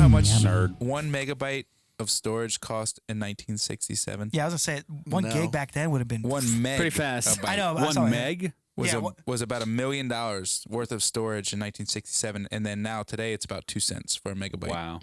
how much Nerd. 1 megabyte of storage cost in 1967? Yeah, I was gonna say 1 gig back then would have been 1 meg. Pretty fast. I know. I saw 1 it. meg? Was about $1 million worth of storage in 1967, and then now today it's about 2 cents for a megabyte. Wow.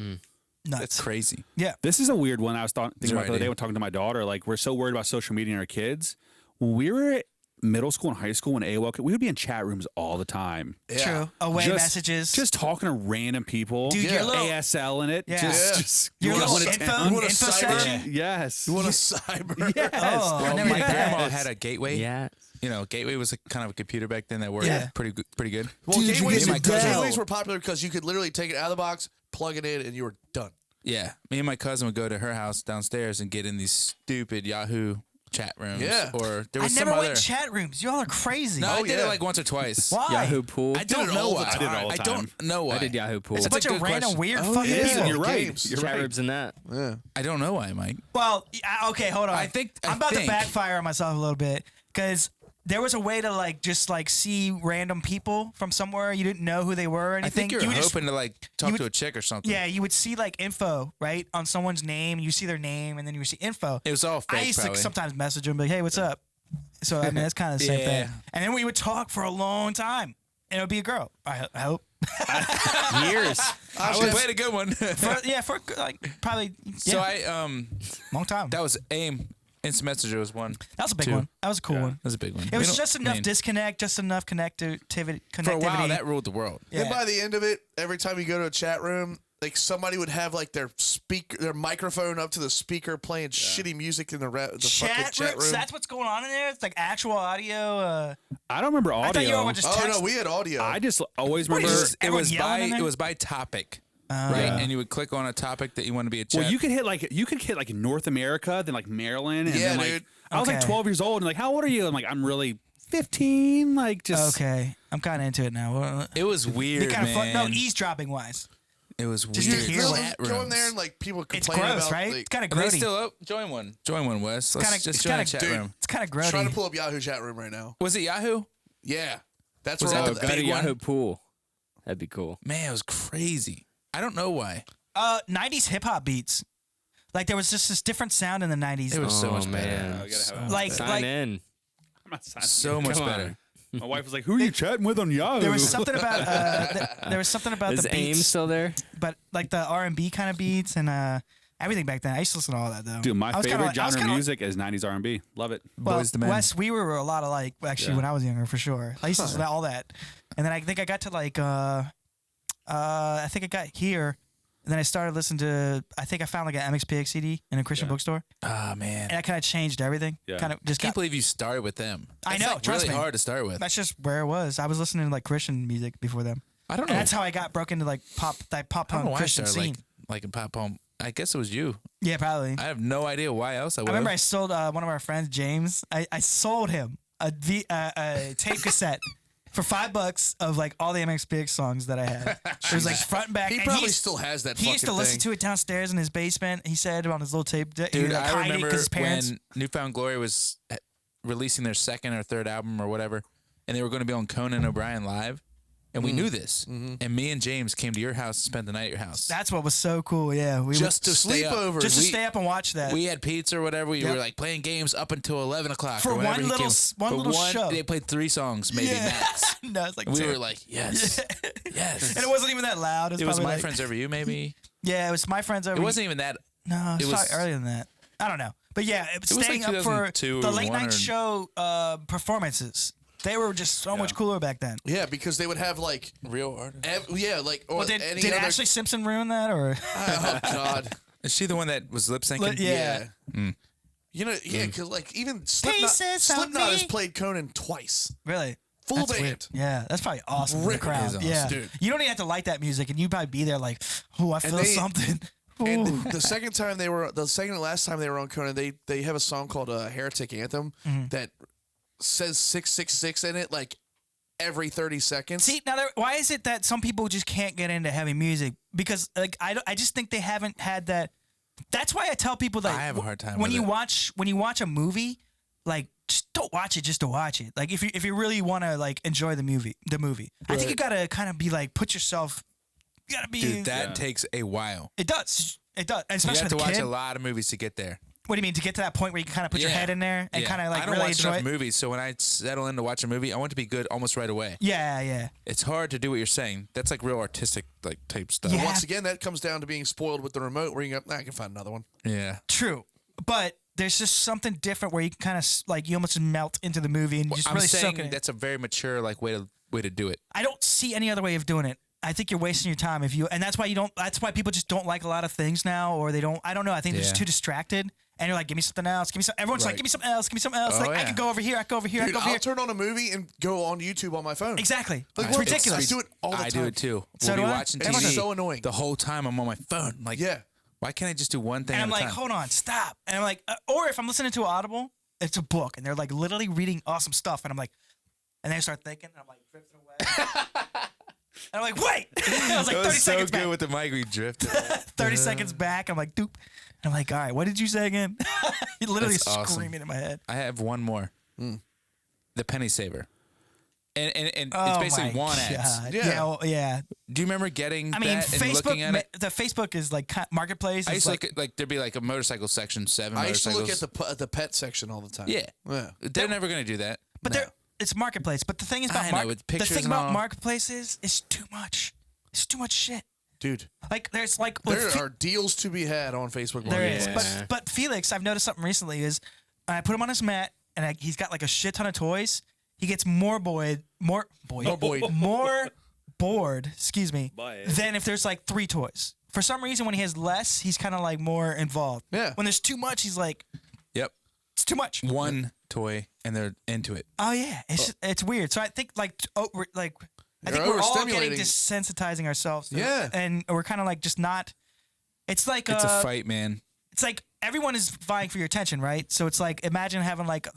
Nuts. That's crazy. Yeah. This is a weird one. I was thinking Zero about the other day idea. when talking to my daughter. Like, we're so worried about social media and our kids. When we were at middle school and high school when AOL, we would be in chat rooms all the time. True. Away messages. Just talking to random people. Dude, your little ASL in it. Yeah. Just your going little to town. info section. Yes. You want a cyber? Yes. Oh, I Well, never my did that. grandma had a gateway. Yeah. You know, gateway was a kind of a computer back then that worked pretty good. Well, gateways, me and my cousin- gateways were popular because you could literally take it out of the box, plug it in, and you were done. Yeah, me and my cousin would go to her house downstairs and get in these stupid Yahoo chat rooms. Yeah. Or there I was never some went other. in chat rooms. Y'all are crazy. No, I Oh, did yeah. it like once or twice. Why? Yahoo Pool. I don't it know all the why. time. I did it all the I time. don't know why. I did Yahoo Pool. It's a bunch good of random question. weird Oh, fucking yeah. people. You're right. Games. You're Chat right. rooms and that. Yeah. I don't know why, Mike. Well, okay, hold on. I think- I'm about to think- backfire on myself a little bit because there was a way to just see random people from somewhere you didn't know who they were or anything. I think you're you would just- hoping to like talk you would- to a chick or something. Yeah, you would see info right on someone's name. You see their name, and then you would see info. It was all fake. I used probably. to sometimes message them, like, "Hey, what's up?" So I mean, that's kind of the same Yeah. thing. And then we would talk for a long time, and it would be a girl. I hope. Years. I played a good one. For probably. So Yeah, long time. that was AIM. Instant Messenger was one. That was a big two. one. That was a cool one. That was a big one. It was just enough disconnect, just enough connectivity. For a while, that ruled the world. Yeah. And by the end of it, every time you go to a chat room, somebody would have their microphone up to the speaker playing shitty music in the fucking chat room. rooms. That's what's going on in there. It's like actual audio. I don't remember audio. I thought you were just Oh text. no, we had audio. I just always What remember. is this? Everyone yelling in there? It was by topic, right? And you would click on a topic that you want to be a chat. Well, you could hit North America, then Maryland, and Yeah, then dude. I was Okay. 12 years old, and how old are you? I'm I'm really 15, Okay, I'm kind of into it now. It was weird, Be kind of fun. No, man. eavesdropping wise. It was Just weird. to hear Go what- in there and people It's complain gross, about right? It's kind of Are they grody. still up? Join one. Join one, Wes. Let's just join a chat room. It's kind of trying to grody. pull up Yahoo chat room right now. Was it Yahoo? Yeah, that's Was where that all the the Go to big one? Yahoo Pool. That'd be cool. Man, it was crazy. I don't know why. 90s hip hop beats. There was just this different sound in the 90s. It was so Oh, much man. better. Sign in. I'm not signing So much Come on. better. My wife was like, "Who are you chatting with on Yahoo?" there was something about Is the AIM beats, still there? but the R&B kind of beats and everything back then. I used to listen to all that though. Dude, my I was favorite kinda- I was genre of kinda- music is 90s R&B. Love it. Well, Boys to Men. Wes, we were a lot alike actually when I was younger for sure. I used to listen to all that, and then I think I got to I think I got here, and then I started listening to. I think I found an MXPX CD in a Christian bookstore, Ah, man. and that kind of changed everything. Yeah. Kind of just I can't got. believe you started with them. I That's know, like trust really me. hard to start with. That's just where it was. I was listening to Christian music before them. I don't know. And that's how I got broke into pop I don't know punk why Christian I started scene. like in pop punk. I guess it was you. Yeah, probably. I have no idea why else I would. I remember I sold one of our friends, James. I sold him a tape cassette for $5 of all the MXPX songs that I had. It was front and back. He and probably still has that. He used to fucking listen thing. to it downstairs in his basement. He said on his little tape. He Dude, was I hiding it remember 'cause his parents. when Newfound Glory was releasing their second or third album or whatever, and they were going to be on Conan O'Brien live, and we knew this. And me and James came to your house and spent the night at your house. That's what was so cool. Yeah, we Just to stay up. Sleepover. just to we- stay up and watch that. We had pizza or whatever. We Yep. were playing games up until 11 o'clock. For or whenever one he little came. s- one For little show. They played 3 songs, maybe max. No, it's We two. were like, yes, yes. and it wasn't even that loud. It was probably My Friends Over You, maybe. Yeah, it was my friends over. It wasn't even that. No, it was, it was- probably earlier than that. I don't know, but yeah, was staying like up for 2002 the or late 1 night or- show performances. They were just so much cooler back then. Yeah, because they would have Real artist. or Did any other. Ashley Simpson ruin that or? Oh God. Is she the one that was lip syncing? Yeah. You know, because even Slipknot, Pieces of Slipknot has me. played Conan twice. Really? Full That's band. weird. Yeah, that's probably awesome for the Rip crowd. is awesome. Yeah, Dude. you don't even have to like that music, and you'd probably be there oh, I feel they- something. And Ooh. the second and last time they were on Conan, they have a song called Heretic Anthem that says 666 in it every 30 seconds. See, now why is it that some people just can't get into heavy music? Because I just think they haven't had that. That's why I tell people that I have a hard time when with you it. watch a movie, just don't watch it just to watch it. If you really want to enjoy the movie, I think you gotta kind of be put yourself You gotta be. Dude, that takes a while. It does. It does. And You especially have to with a watch kid. a lot of movies to get there. What do you mean? To get to that point where you can kind of put your Yeah. head in there and Yeah. kind of like I don't really watch enjoy enough it? movies, so when I settle in to watch a movie, I want it to be good almost right away. Yeah. It's hard to do what you're saying. That's like real artistic like type stuff. Yeah. Once again, that comes down to being spoiled with the remote. Where you go, I can find another one. Yeah. True. But there's just something different where you can kind of like you almost melt into the movie and you just I'm really soak saying in it. that's a very mature like way to do it. I don't see any other way of doing it. I think you're wasting your time if you, and that's why you don't. That's why people just don't like a lot of things now, or they don't. I don't know. I think they're just Yeah. too distracted, and you're like, give me something else. Give me some. Everyone's like, Right. give me something else. Give me something else. Oh, Like I yeah. can go over here. I can go over here. I Dude, can go over I'll here. turn on a movie and go on YouTube on my phone. Exactly. Like, It's what? ridiculous. I do it all the time. I do it too. So we'll be do I. watching Everyone TV. It's so annoying. The whole time I'm on my phone. Like, Yeah. why can't I just do one thing And at I'm a like, time? hold on, stop. And I'm like, or if I'm listening to Audible, it's a book, and they're like literally reading awesome stuff, and I'm like, and then I start thinking, and I'm like drifting away. And I'm like, wait! I was like 30 seconds back. with the mic. We drifted. 30 seconds back. I'm like, doop. And I'm like, all right, what did you say again? He literally That's awesome. screaming in my head. I have one more. The penny saver. And it's Oh basically my one ads. God. Yeah. Yeah. Well, yeah. Do you remember getting I mean, that and looking at Facebook. it? The Facebook is like marketplace. I is used to like, look at, like there'd be like a motorcycle section, 7 I used to motorcycles. look at the pet section all the time. Yeah. Yeah. They're never gonna do that. but it's marketplace. But the thing is I about know, with the pictures thing and about all. marketplace is it's too much. It's too much shit. Dude, Like there's like there with are deals to be had on Facebook there is. Marketplace. But Felix, I've noticed something recently is I put him on his mat and he's got like a shit ton of toys. He gets more bored, excuse me, than if there's like 3 toys. For some reason, when he has less, he's kind of like more involved. Yeah. When there's too much, he's like, Yep. it's too much. One toy and they're into it. Oh yeah, it's weird. So I think I You're think we're all getting overstimulating. desensitizing ourselves. To Yeah. it. And we're kind of like just not. It's like It's a fight, man. It's like everyone is vying for your attention, right? So it's like imagine having like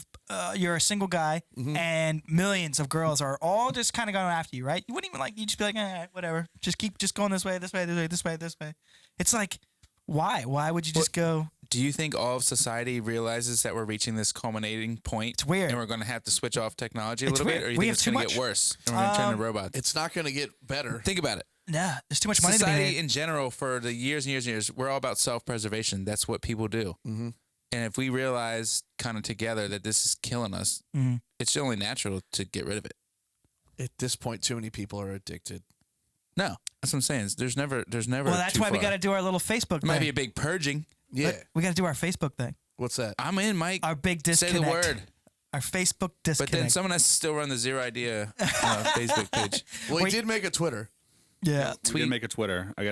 you're a single guy and millions of girls are all just kind of going after you, right? You wouldn't even like you just be like, whatever, just keep going this way, this way, this way, this way, this way. It's like, why? Why would you just go? Do you think all of society realizes that we're reaching this culminating point? It's weird. And we're going to have to switch off technology a It's little weird. bit? Or you We think have it's too going to much. get worse and we're going to turn to robots? It's not going to get better. Think about it. Nah, there's too much money to be Society made. in general, for the years and years and years, we're all about self-preservation. That's what people do. Mm-hmm. And if we realize kind of together that this is killing us, it's only natural to get rid of it. At this point, too many people are addicted. No, that's what I'm saying. There's never. Well, that's too why we far. got to do our little Facebook It thing. might be a big purging. Yeah. We got to do our Facebook thing. What's that? I'm in, Mike. Our big Say disconnect. the word. Our Facebook But disconnect. then someone has to still run the Zero Idea Facebook page. Well, he Wait. did make a Twitter. yeah. We did make a Twitter. I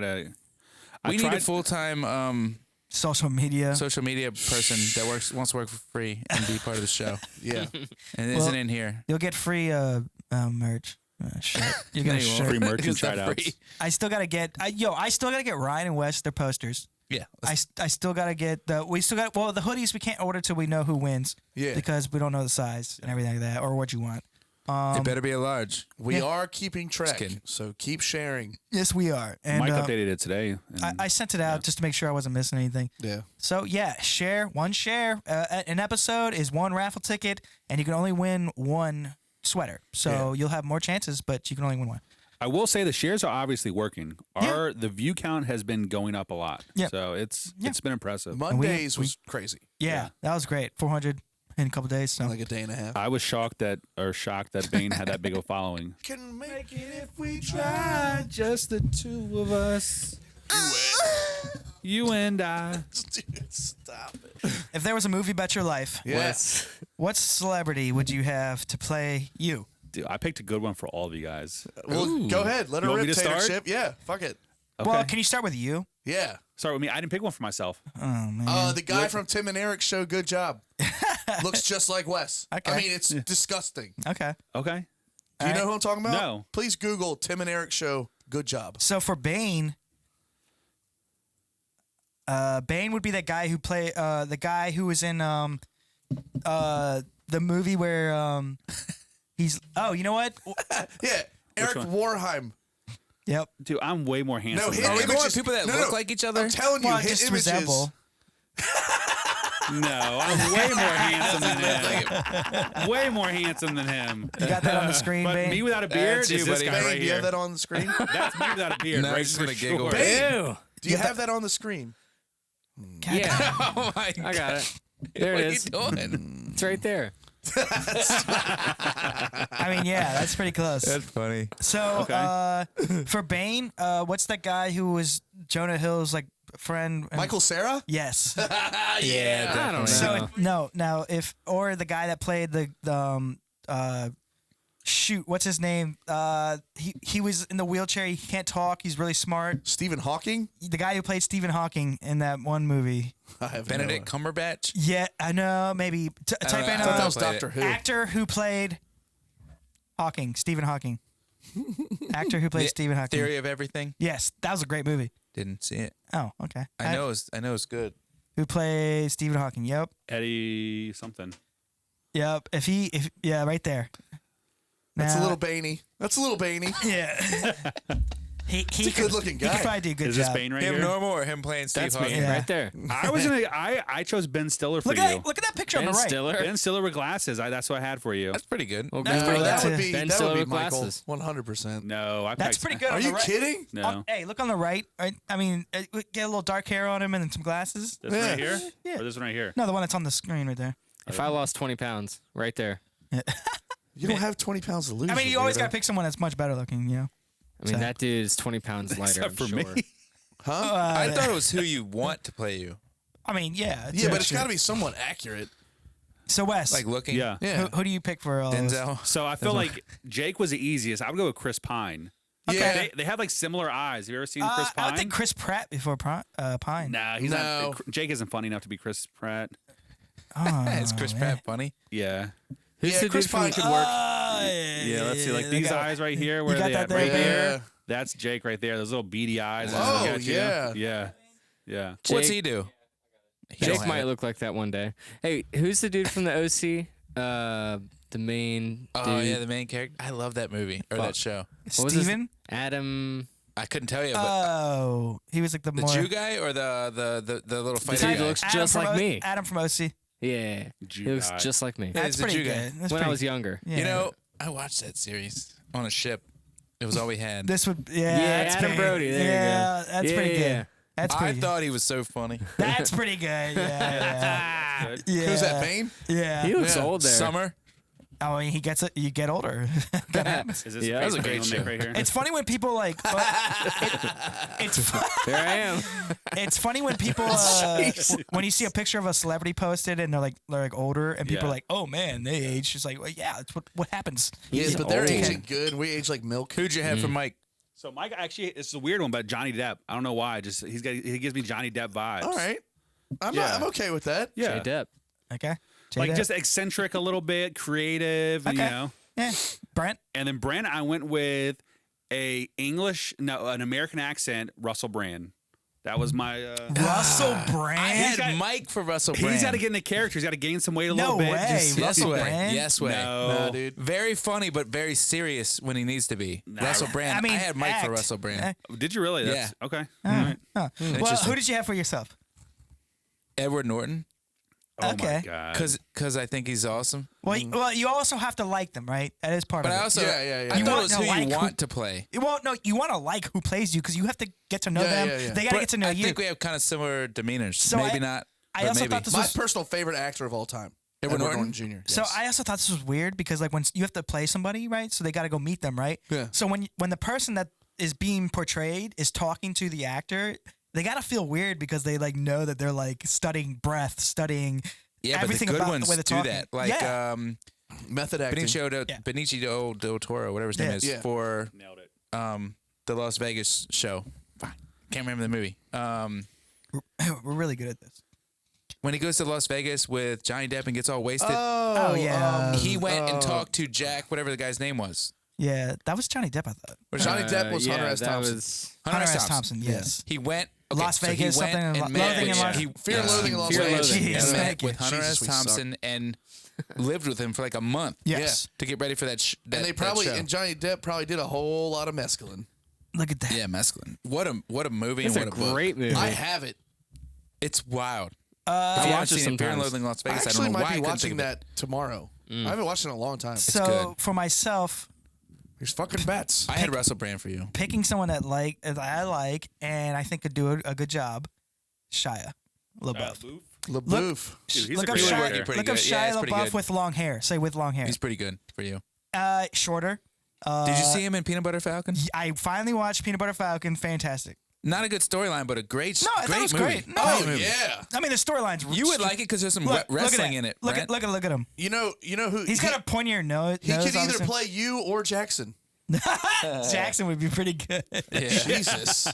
We need a tried- full-time Social media. social media person that wants to work for free and be part of the show, Yeah. and Well, isn't in here. You'll get free merch. Shit. You No, get a you won't. shirt. Free merch and It's not try outs. free. I still gotta get. I still gotta get Ryan and Wes their posters. Yeah, I still gotta get the. We still got. Well, the hoodies we can't order till we know who wins. Yeah. Because we don't know the size and everything like that, or what you want. it better be a large. We Yeah. are keeping track. kidding. So keep sharing. Yes, we are. And Mike updated it today. and- I sent it out just to make sure I wasn't missing anything. Yeah. So yeah, share. An episode is one raffle ticket, and you can only win one sweater. So you'll have more chances, but you can only win one. I will say the shares are obviously working. The view count has been going up a lot. Yeah. So it's been impressive. Mondays was crazy. Yeah, that was great. 400 in a couple days. So Like a day and a half. I was shocked that Bane had that big of a following. Can make it if we try. Just the two of us. You and I. Dude, stop it. if there was a movie about your life, Yes. what celebrity would you have to play you? Dude, I picked a good one for all of you guys. Well, go ahead. Let her You want rip, me to Tater start? Chip. Yeah. Fuck it. Okay. Well, can you start with you? Yeah. Start with me. I didn't pick one for myself. Oh man. The guy from Tim and Eric's show, good job. Looks just like Wes. Okay. I mean, it's disgusting. Okay. Okay. Do you know who I'm talking about? No. Please Google Tim and Eric's show, good job. So for Bane, Bane would be that guy who the guy who was in the movie where he's. Oh, you know what? Yeah. Eric one? Warheim. Yep. Dude, I'm way more handsome. No, hit than Are we him. going images. people that No, look no. like each other? I'm telling you, Well, hit just images. resemble. No, I'm way more handsome than him. Way more handsome than him. You got that on the screen, But Bane? me without a beard That's is you, this buddy. guy Bane, right do you have here. that on the screen? That's me without a beard. No, right, he's just for gonna sure. giggle. Bane, Ew. do you have that on the screen? Yeah, Oh my I god. got it. There What it are is. you doing? It's right there. I mean, yeah, that's pretty close. That's funny. So, Okay. for Bane, what's that guy who was Jonah Hill's like friend? Michael Cera? Yes. Yeah, I don't So know. no, now if or the guy that played the shoot, what's his name? He was in the wheelchair. He can't talk. He's really smart. Stephen Hawking? The guy who played Stephen Hawking in that one movie. I have Benedict Cumberbatch. Yeah, I know. Maybe type know. in I I thought that a was Doctor Who. actor who played Hawking. Stephen Hawking. Actor who played The Stephen Hawking. Theory of Everything. Yes, that was a great movie. Didn't see it. Oh, okay. I know it's good. Who played Stephen Hawking? Yep. Eddie something. Yep. If yeah, right there. That's a Now- little Baney. That's a little Baney. Yeah. He's a good-looking He guy. could probably do a good Is job. this Bane right Him here? normal or him playing Steve That's Hawking? me Yeah. right there. I was gonna. I chose Ben Stiller for Look you. at that picture on Ben the right. Stiller. Ben Stiller with glasses. That's what I had for you. That's pretty good. Well, That's go pretty with good that too. would be Ben that Stiller would be with Michael. glasses. 100%. No, I That's picked- pretty good. Are on you the right. kidding? No, Hey, look on the right. I mean, get a little dark hair on him and then some glasses. this one right Yeah. here, Yeah. or this one right here. No, the one that's on the screen right there. If I lost 20 pounds, right there. You don't have 20 pounds to lose. I mean, you always weirdo. got to pick someone that's much better looking, you know? I mean, So- that dude is 20 pounds lighter, Except I'm for sure. me. Huh? I thought it was who you want to play you. I mean, yeah. Yeah, but it's got to be somewhat accurate. So, Wes, Like looking. Yeah. Yeah. who do you pick for all this? Denzel. So I feel like Jake was the easiest. I would go with Chris Pine. Yeah. They have like similar eyes. Have you ever seen Chris I Pine? would think Chris Pratt before Pine. Nah, he's No. not. Jake isn't funny enough to be Chris Pratt. Oh, Is Chris Pratt funny? Yeah. Who's Yeah, the Chris dude from- Pine could work. Yeah, let's see. Like these eyes right here, where got they that at? there, Right babe? there. That's Jake right there. Those little beady eyes. that Oh, look at you. yeah. Yeah. Yeah. What's Jake- he do? He don't Jake have might it. look like that one day. Hey, who's the dude from the OC? The main Oh dude. yeah, the main character. I love that movie or Fuck. that show. What was his- Steven? Adam. I couldn't tell you, but Oh, he was like the the more. Jew guy or the little The fighter dude guy. looks Adam just from like me. Adam from OC. Yeah, Jew he looks guy. just like me. Yeah, That's he's a pretty Jew guy. good. That's When I pretty- was younger. Yeah. You know, I watched that series on a ship. It was all we had. This would, Yeah, that's Adam pretty, Brody, there you go. yeah, that's Yeah, pretty yeah, good. yeah. That's I pretty. good. thought he was so funny. That's pretty good. Yeah, Good. yeah. Who's that, Bane? Yeah. He looks Yeah. old there. Summer. I mean, he gets it. You get older. That happens. Is this Yeah, the that was face a great paint show. right here? It's funny when people like. It's There I am. it's funny when people when you see a picture of a celebrity posted and they're like older and people Yeah. are like, oh man, they age. It's like, well, yeah, it's what happens. Yes, He's but they're old. aging good. We age like milk. Who'd you have for Mike? So Mike actually, it's a weird one, but Johnny Depp. I don't know why. Just he gives me Johnny Depp vibes. All right. Yeah. I'm okay with that. Yeah. Jay Depp. Okay. Like J-Dub? just eccentric a little bit, creative, Okay. you know. yeah. Brent. And then Brand, I went with an American accent, Russell Brand. That was my. Russell I Brand. had got- Mike for Russell Brand. He's got to get in the character. He's got to gain some weight a No little bit. way. Just- Yes Russell way. Brand? Yes way. No. dude. Very funny, but very serious when he needs to be. Russell Brand. I mean, had Mike act. for Russell Brand. Did you really? That's, okay. All right. Huh. Well, Interesting. who did you have for yourself? Edward Norton, Oh Okay. my god. because I think he's awesome. Well, you also have to like them, right? That is part But of I it. also, Yeah. I You thought want it was to who like you who- want to play. You want to like who plays you because you have to get to know Yeah, them. yeah, yeah. They got to But get to know I you. think we have kind of similar demeanors. So maybe I- not. I but also maybe. thought this My was personal favorite actor of all time, Edward Edward Norton? Jr. So Yes. I also thought this was weird because like when you have to play somebody, right? So they got to go meet them, right? Yeah. So when the person that is being portrayed is talking to the actor, they got to feel weird because they like know that they're like studying breath, studying Yeah, but the everything good about ones the way they're do talking. that. Like yeah. Method acting. Benicio del Toro, whatever his name Yeah. is, Yeah. for Nailed it. the Las Vegas show. Fuck, can't remember the movie. We're really good at this. When he goes to Las Vegas with Johnny Depp and gets all wasted, Oh, yeah. he went and talked to Jack, whatever the guy's name was. Yeah, that was Johnny Depp, I thought. Johnny Depp was yeah, Hunter S. that Thompson. was- Hunter S. Thompson, yes. He went Las Vegas, he went something, and met Loathing in Las- Fear and Loathing in Las Fear and Vegas. Loathing, Jeez, and met thank you. with Hunter Jesus, S. we suck. Thompson and lived with him for like a month. Yes. to get ready for that. And they that probably show. and Johnny Depp probably did a whole lot of mescaline. Look at that. Yeah, mescaline. What a movie It's and a what a book. great movie. I have it. It's wild. I watch watched it Fear and sometimes. Loathing in Las I Vegas. I actually don't know why might I be couldn't watching think of it. that tomorrow. I haven't watched it in a long time. So good. for myself, Here's fucking bets. I had Russell Brand for you. picking someone that I like and I think could do a good job, Shia LaBeouf. LaBeouf. Dude, he's Look a up great Shia- actor. pretty Look up good. Yeah, Shia it's pretty LaBeouf good. with long hair. Say with long hair. He's pretty good for you. Shorter. Did you see him in Peanut Butter Falcon? I finally watched Peanut Butter Falcon. Fantastic. Not a good storyline, but a great, No, I thought great it was movie. great. No. Oh movie. yeah. I mean, the storyline's. You would like it because there's some wrestling in it. Look Brent. at him. You know who? He's got a pointier nose. He could either obviously. play you or Jackson. Jackson would be pretty good. Yeah. Jesus.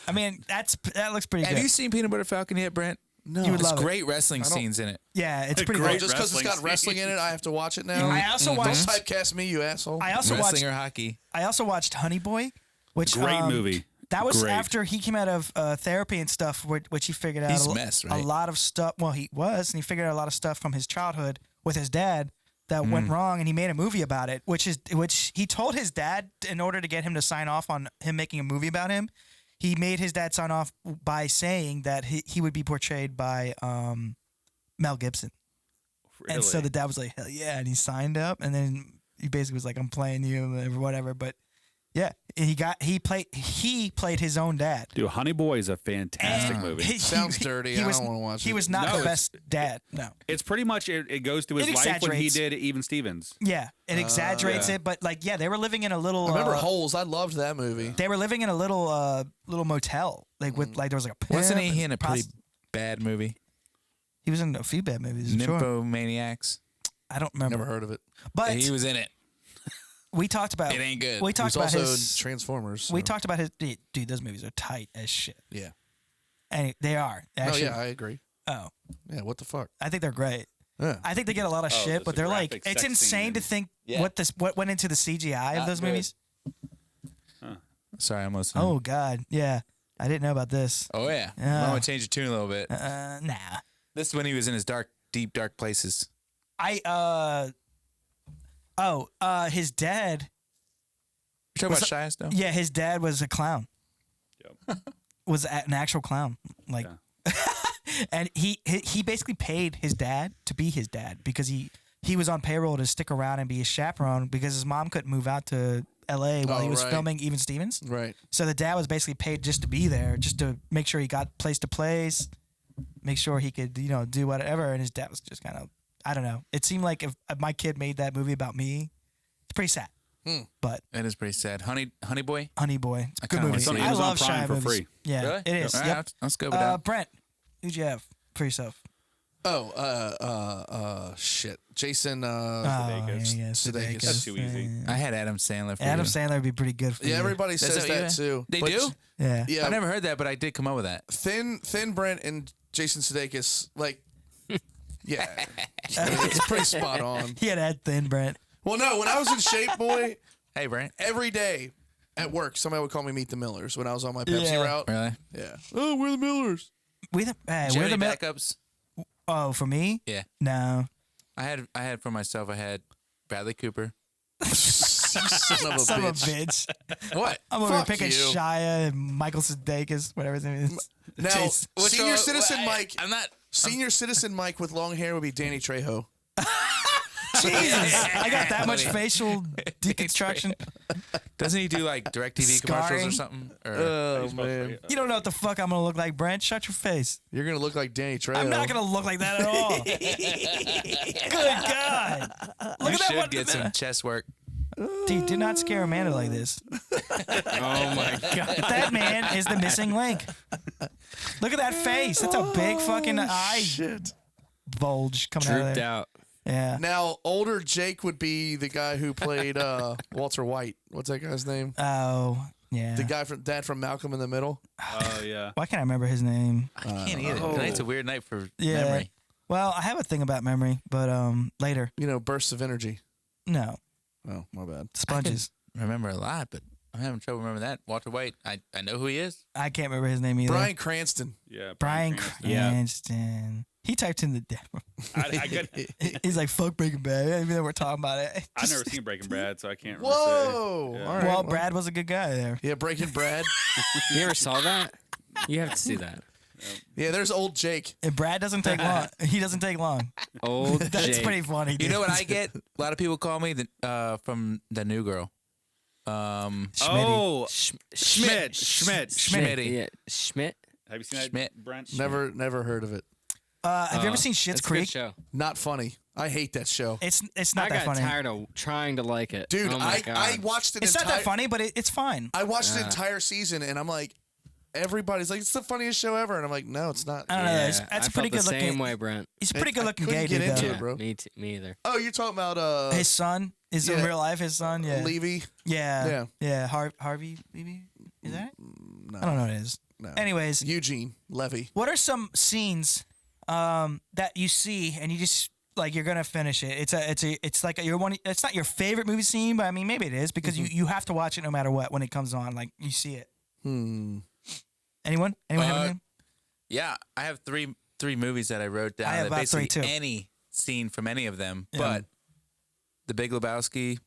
I mean, that looks pretty Have good. you seen Peanut Butter Falcon yet, Brent? No. You would There's love it. great wrestling scenes in it. Yeah, it's pretty Great good. Just because it's got wrestling wrestling in it, I have to watch it now. I also Don't watched. typecast me, you asshole. I also Wrestling watched. or hockey. I also watched Honey Boy, which Great movie. That was Great. after he came out of therapy and stuff, which he figured out He's a mess, right? a lot of stuff. Well, he was, and he figured out a lot of stuff from his childhood with his dad that went wrong, and he made a movie about it. Which he told his dad in order to get him to sign off on him making a movie about him. He made his dad sign off by saying that he would be portrayed by Mel Gibson. Really? And so the dad was like, hell yeah. And he signed up. And then he basically was like, I'm playing you or whatever. But yeah, he played his own dad. Dude, Honey Boy is a fantastic movie. Sounds dirty. I don't wanna watch He it. was not No, the it's- best dad. No. It's pretty much, it goes through his It life when he exaggerates. did Even Stevens. Yeah. It exaggerates yeah. it. But like, yeah, they were living in a little. I remember Holes. I loved that movie. They were living in a little motel. Like with there was like a pimp Wasn't he in a and pretty bad movie? He was in a few bad movies. Sure. Nymphomaniacs. I don't remember. Never heard of it. But He was in it. we talked about. It ain't good. We He talked was about also his. in Transformers. We so- talked about his. Dude, those movies are tight as shit. Yeah. And they are. Actually. Oh yeah, I agree. Oh, Yeah. What the fuck? I think they're great. Yeah. I think they get a lot of shit, there's but a they're like, graphic it's sex insane scene to and- think Yeah. what went into the CGI of Not those good. movies. Sorry, I'm listening. Oh God, yeah, I didn't know about this. Oh yeah. Yeah. I'm gonna change the tune a little bit. Nah, This is when he was in his deep, dark places. his dad. You're talking Was about Shia still? Yeah, his dad was a clown. Yep. Was an actual clown, like, and he basically paid his dad to be his dad because he was on payroll to stick around and be his chaperone because his mom couldn't move out to L.A. while he was right. filming Even Stevens. Right. So the dad was basically paid just to be there, just to make sure he got place to place, make sure he could, do whatever. And his dad was just kind of, I don't know. It seemed like if my kid made that movie about me, it's pretty sad. But That is pretty sad. Honey Boy. Honey Boy, it's a I good kinda movie. wanna see it. I It's on love Prime Shia for movies. free. Yeah, Really? it is. All right, Yep. let's go with that. Brent, who'd you have for yourself? Oh, shit. Jason. Sudeikis. Yeah, Sudeikis. That's too easy. I had Adam Sandler for Adam you. Sandler would be pretty good for you. Yeah, everybody That's says what you that had? too. They But do? Yeah. Yeah. I never heard that, but I did come up with that. Thin Brent and Jason Sudeikis, like, yeah, it's pretty spot on. He had that thin, Brent. Well, no, when I was in shape, boy, Hey, Brent. every day at work, somebody would call me Meet the Millers when I was on my Pepsi Yeah. route. Really? Yeah. Oh, we're the Millers. We're the backups? Oh, for me? Yeah. No. I had for myself. I had Bradley Cooper. Son of a Son of a bitch. bitch. What? I'm over here Fuck picking you. Shia and Michael Sudeikis, whatever his name is. Now, Jason. senior citizen Mike. I'm not. Senior citizen Mike with long hair would be Danny Trejo. Jesus, I got that much Buddy. facial deconstruction. Doesn't he do like DirecTV commercials Scarring? or something? Or, Oh man, You don't know what the fuck I'm gonna look like, Brent. Shut your face. you're gonna look like Danny Trejo. I'm not gonna look like that at all. Good God. Look you at that should one. get some chest work. Dude, do not scare Amanda like this. Oh my god. That man is the missing link. Look at that face. That's a big fucking eye Shit. bulge coming out of Drooped there. out. Yeah. Now, older Jake would be the guy who played Walter White. What's that guy's name? Oh, yeah. The guy from Dad from Malcolm in the Middle. Oh, yeah. Why can't I remember his name? I can't either. Tonight's a weird night for Yeah. memory. Well, I have a thing about memory, but later. You know, bursts of energy. No. Oh, my bad. Sponges. Remember a lot, but I'm having trouble remembering that. Walter White. I know who he is. I can't remember his name either. Bryan Cranston. Yeah. Brian Cranston. Cranston. He typed in the I could, He's like, fuck Breaking Bad, even though we're talking about it. I've never seen Breaking Bad, so I can't really Whoa. say. Yeah. All right. Well, Brad was a good guy there. Yeah, Breaking Brad. You ever saw that? You have to see that. Yeah, there's old Jake. And Brad doesn't take long. He doesn't take long. Old That's Jake. pretty funny. You Dude. know what I get? A lot of people call me from the new girl. Oh, Schmidt. Schmitty. Yeah, Schmidt. Have you seen that, Schmidt. Brent? Never heard of it. Have you ever seen Schitt's It's a good Creek? show. Not funny. I hate that show. It's I not that got funny. tired of trying to like it. Dude, oh my I God. watched it. It's not that funny, but it's fine. I watched the entire season, and I'm like, everybody's like, it's the funniest show ever, and I'm like, no, it's not. I don't know. That's I a felt pretty the good same looking. way, Brent. He's a pretty good looking couldn't gay get dude. into though. it, bro. Me either. Oh, you're talking about His son is in yeah. real life. His son, yeah, Levy? yeah. Harvey Levy. Is that? No, I don't know what it is. no. Anyways, Eugene Levy. what are some scenes that you see and you just like you're gonna finish it? It's like your one. It's not your favorite movie scene, but I mean maybe it is because you have to watch it no matter what when it comes on. Like you see it. Anyone have anything? Yeah, I have three movies that I wrote down. I have that about basically three, too. any scene from any of them, Yeah. but The Big Lebowski,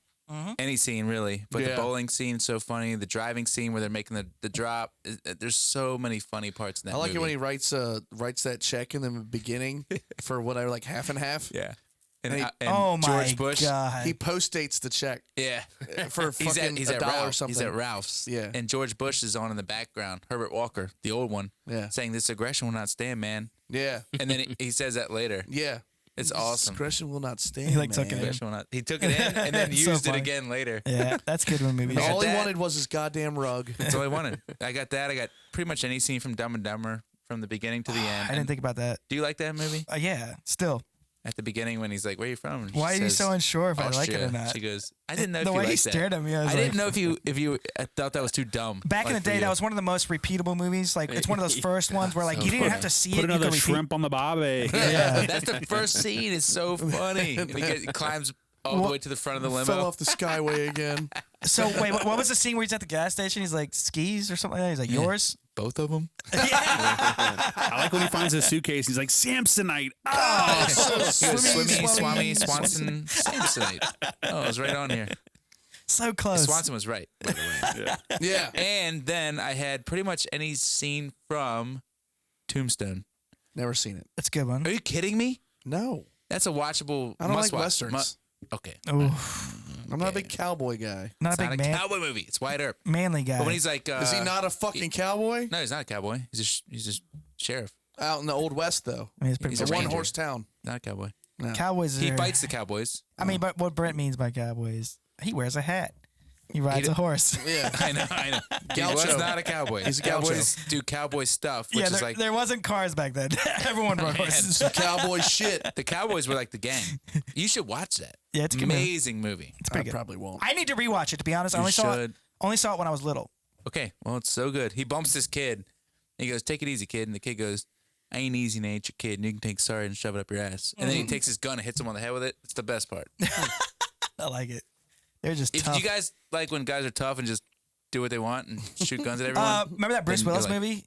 any scene really. But the Yeah. bowling scene is so funny. The driving scene where they're making the drop. There's so many funny parts in that I like movie. it when he writes that check in the beginning for whatever, like half and half. Yeah. And, Hey, and Oh my George Bush. god! He post dates the check Yeah. for fucking he's a at dollar or Ralph's. something. He's at Ralph's. Yeah. And George Bush is on in the background. Herbert Walker, the old one, Yeah. saying this aggression will not stand, man. Yeah, And then he says that later. yeah. It's awesome. Discretion will not stand. He, like, took it man. in. Aggression will not. He took it in and then It's so used it funny. again later. Yeah, that's good when movies. And all he that. wanted was his goddamn rug. That's all I wanted. I got that. I got pretty much any scene from Dumb and Dumber from the beginning to the end. I didn't think about that. Do you like that movie? Yeah, still. At the beginning when he's like, "Where are you from?" And she Why are you says, so unsure if I like it "Austria." or not? She goes, "I didn't know The if you way he liked that." stared at me, I was I like, didn't know if you I thought that was too dumb. back in like, the for day, you. that was one of the most repeatable movies. Like it's one of those first ones where like you didn't even have to see Put it. another you could repeat. shrimp on the bobby. Yeah. That's the first scene. It's so funny. And he climbs all the way to the front of the limo. Fell off the skyway again. So wait, what was the scene where he's at the gas station? He's like skis or something like that. He's like yours. Both of them. I like when he finds his suitcase. He's like Samsonite. Oh, Swami, Swanson, Samsonite. Oh, it was right on here. So close. Swanson was right, by the way. Yeah. And then I had pretty much any scene from Tombstone. Never seen it. That's a good one. Are you kidding me? No. That's a watchable. I don't like must-watch. westerns. Okay. Oh, I'm not a big cowboy guy. not It's a not big a man, cowboy movie. It's Wyatt Earp. manly guy. But when he's like, Is he not a fucking cowboy? No, he's not a cowboy. He's just sheriff. Out in the old west, though. I mean, it's pretty he's A a good. ranger. one-horse town. Not a cowboy. No. Cowboys. He are- fights the cowboys. I mean, but what Brent means by cowboys, he wears a hat. He rides a horse. Yeah. I know. He was Gaucho. not a cowboy. He's a gaucho. Cowboys do cowboy stuff, which Yeah, is like there wasn't cars back then. Everyone rode horses. Cowboy shit. the Cowboys were like the gang. You should watch that. Yeah, it's a good movie. amazing movie. It's I pretty good. probably won't. I need to rewatch it. To be honest, I You only saw it. should. Only saw it when I was little. Okay, well, it's so good. He bumps this kid. He goes, "Take it easy, kid." And the kid goes, "I ain't easy, nature, kid. And you can take sorry and shove it up your ass." And then he takes his gun and hits him on the head with it. It's the best part. I like it. They're just If tough. you guys like when guys are tough and just do what they want and shoot guns at everyone. Remember that Bruce then you're Willis like- movie,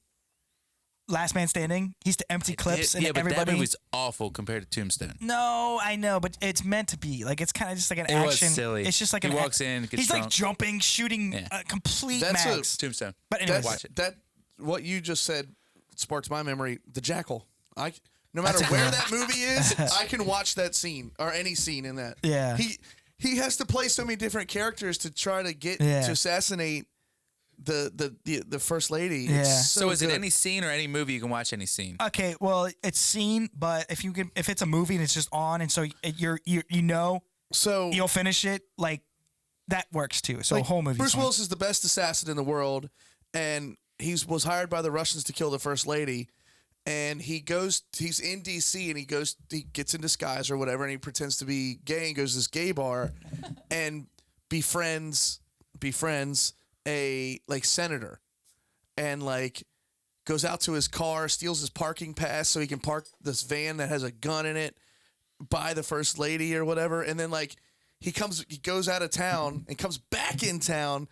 Last Man Standing? He used to empty clips and yeah, but everybody. that movie was awful compared to Tombstone. No, I know, but it's meant to be. Like it's kind of just like an It was action. silly. It's just like He an walks in, gets He's like drunk. jumping, shooting, Yeah. complete That's max. Tombstone. But anyway, Watch it. That what you just said sparks my memory. The Jackal. No matter where that movie is, I can watch that scene or any scene in that. Yeah. He has to play so many different characters to try to get Yeah. to assassinate the first lady. Yeah. It's So is it good. any scene or any movie you can watch any scene? Okay, well, it's seen, but if it's a movie and it's just on, and so So you'll finish it, like that works too. So like, a whole movie. Bruce Willis is the best assassin in the world, and was hired by the Russians to kill the first lady. And he's in D.C. and he gets in disguise or whatever, and he pretends to be gay and goes to this gay bar, and befriends a like senator, and like goes out to his car, steals his parking pass so he can park this van that has a gun in it by the first lady or whatever, and then like he goes out of town and comes back in town,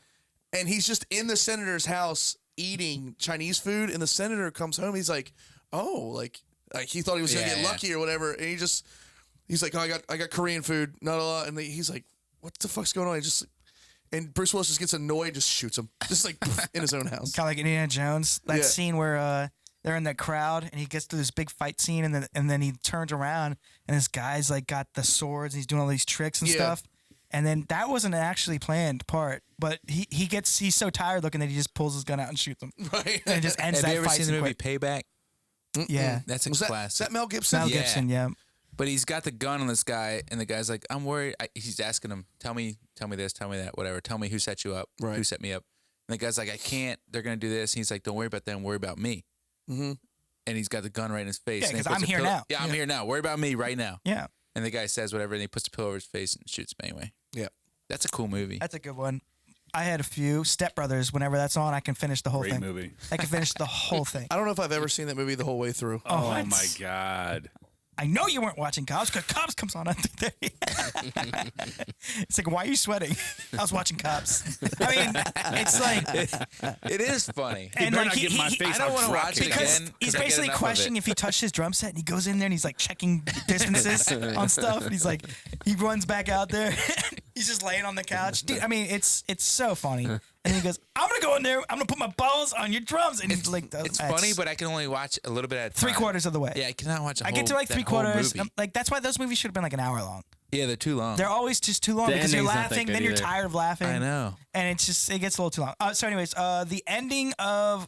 and he's just in the senator's house eating Chinese food, and the senator comes home. He's like, "Oh, like he thought he was gonna get lucky or whatever," and he's like, "Oh, I got Korean food, not a lot," and he's like, "What the fuck's going on?" And Bruce Willis just gets annoyed, just shoots him, just like in his own house. Kind of like Indiana Jones. That Yeah. scene where they're in the crowd, and he gets to this big fight scene, and then he turns around, and this guy's like got the swords, and he's doing all these tricks and stuff. And then that wasn't an actually planned part, but he's so tired looking that he just pulls his gun out and shoots him. Right. And it just ends Have that you ever fight seen scene the movie quick. Payback? Yeah. That's a Is classic. that Mel Gibson? Mel Yeah. Gibson, yeah. But he's got the gun on this guy, and the guy's like, "I'm worried." He's asking him, "Tell me this, tell me that, whatever. Tell me who set you up, Right. who set me up." And the guy's like, "I can't. They're gonna do this." And he's like, "Don't worry about them. Worry about me." Mm-hmm. And he's got the gun right in his face. Yeah, and he 'cause puts I'm a here pillow- now. Yeah, I'm here now. Worry about me right now. Yeah. And the guy says whatever, and he puts the pillow over his face and shoots him anyway. Yeah. That's a cool movie. That's a good one. I had a few. Step Brothers, whenever that's on, I can finish the whole Great thing. movie. I can finish the whole thing. I don't know if I've ever seen that movie the whole way through. Oh what? my God. I know you weren't watching Cops because Cops comes on 3:30. It's like, why are you sweating? I was watching Cops. I mean, it's like, It is funny. and better like not get in my face, I don't I'll want to drop watch kick it because again. he's 'cause I get basically enough of questioning it. if he touched his drum set, and he goes in there and he's like checking distances on stuff. And he's like, he runs back out there. He's just laying on the couch. Dude, I mean, it's so funny. And he goes, I'm gonna go in there. I'm gonna put my balls on your drums. And he's like, It's funny, but I can only watch a little bit at a time. 3/4 of the way. Yeah, I cannot watch. I get to like that whole 3/4. movie. Like that's why those movies should have been like an hour long. Yeah, they're too long. They're always just too long The because you're ending's not that laughing, good then you're either. tired of laughing. I know. And it gets a little too long. So, anyways, the ending of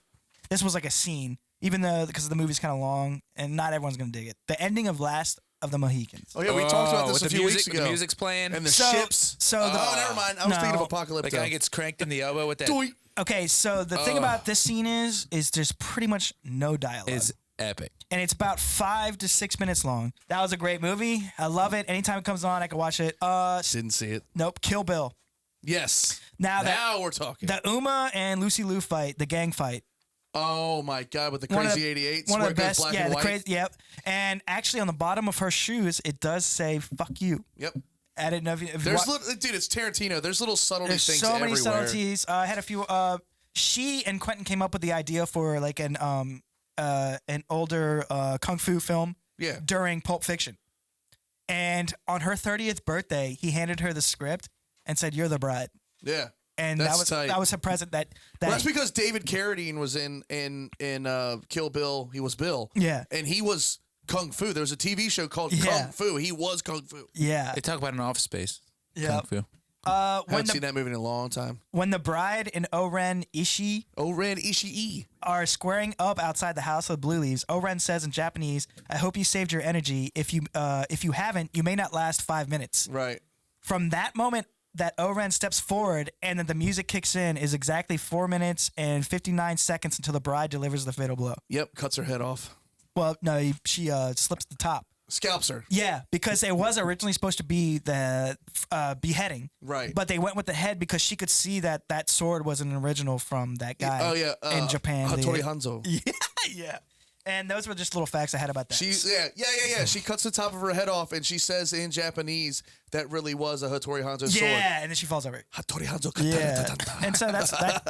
this was like a scene, even though because the movie's kind of long and not everyone's gonna dig it. The ending of Last of the Mohicans. Oh yeah, we talked about this with a the few music, weeks ago. The music's playing, And the So- ships. so the- oh, never mind. I was thinking of the Apocalypto. guy gets cranked in the elbow with that. Doink. Okay, so the thing about this scene is there's pretty much no dialogue. Is epic. And it's about 5 to 6 minutes long. That was a great movie. I love it. Anytime it comes on, I can watch it. Didn't see it. Nope, Kill Bill. Yes. Now we're talking. the Uma and Lucy Liu fight, the gang fight. Oh my God, with the One of crazy the- 88s, One where of the it goes best. black Yeah, and the white. crazy. Yep. And actually, on the bottom of her shoes, it does say "fuck you." Yep. I didn't know if you There's wa- little, dude, it's Tarantino. There's little subtlety There's things so many everywhere. subtleties. I had a few. She and Quentin came up with the idea for like an older kung fu film Yeah. during Pulp Fiction. And on her 30th birthday, he handed her the script and said, "You're the bride." Yeah. And That's tight. that was a present that Well, that's because David Carradine was in Kill Bill. He was Bill. Yeah. And he was Kung Fu. There was a TV show called Yeah. Kung Fu. He was Kung Fu. yeah. They talk about an office space. Yeah. Kung Fu. I When haven't seen the that movie in a long time. when the bride and Oren Ishii Oren Ishii. are squaring up outside the house of Blue Leaves, Oren says in Japanese, "I hope you saved your energy. If you haven't, you may not last 5 minutes." Right. From that moment that Oren steps forward and then the music kicks in is exactly 4 minutes and 59 seconds until the bride delivers the fatal blow. Yep. Cuts her head off. Well, no, she slips the top. Scalps her. Yeah, because it was originally supposed to be the beheading. Right. But they went with the head because she could see that that sword was an original from that guy Oh yeah. in Japan. Hattori Hanzo. Yeah. And those were just little facts I had about that. Yeah. She cuts the top of her head off, and she says in Japanese that really was a Hattori Hanzo sword. yeah, and then she falls over. Hattori Hanzo. Yeah. Katana. And so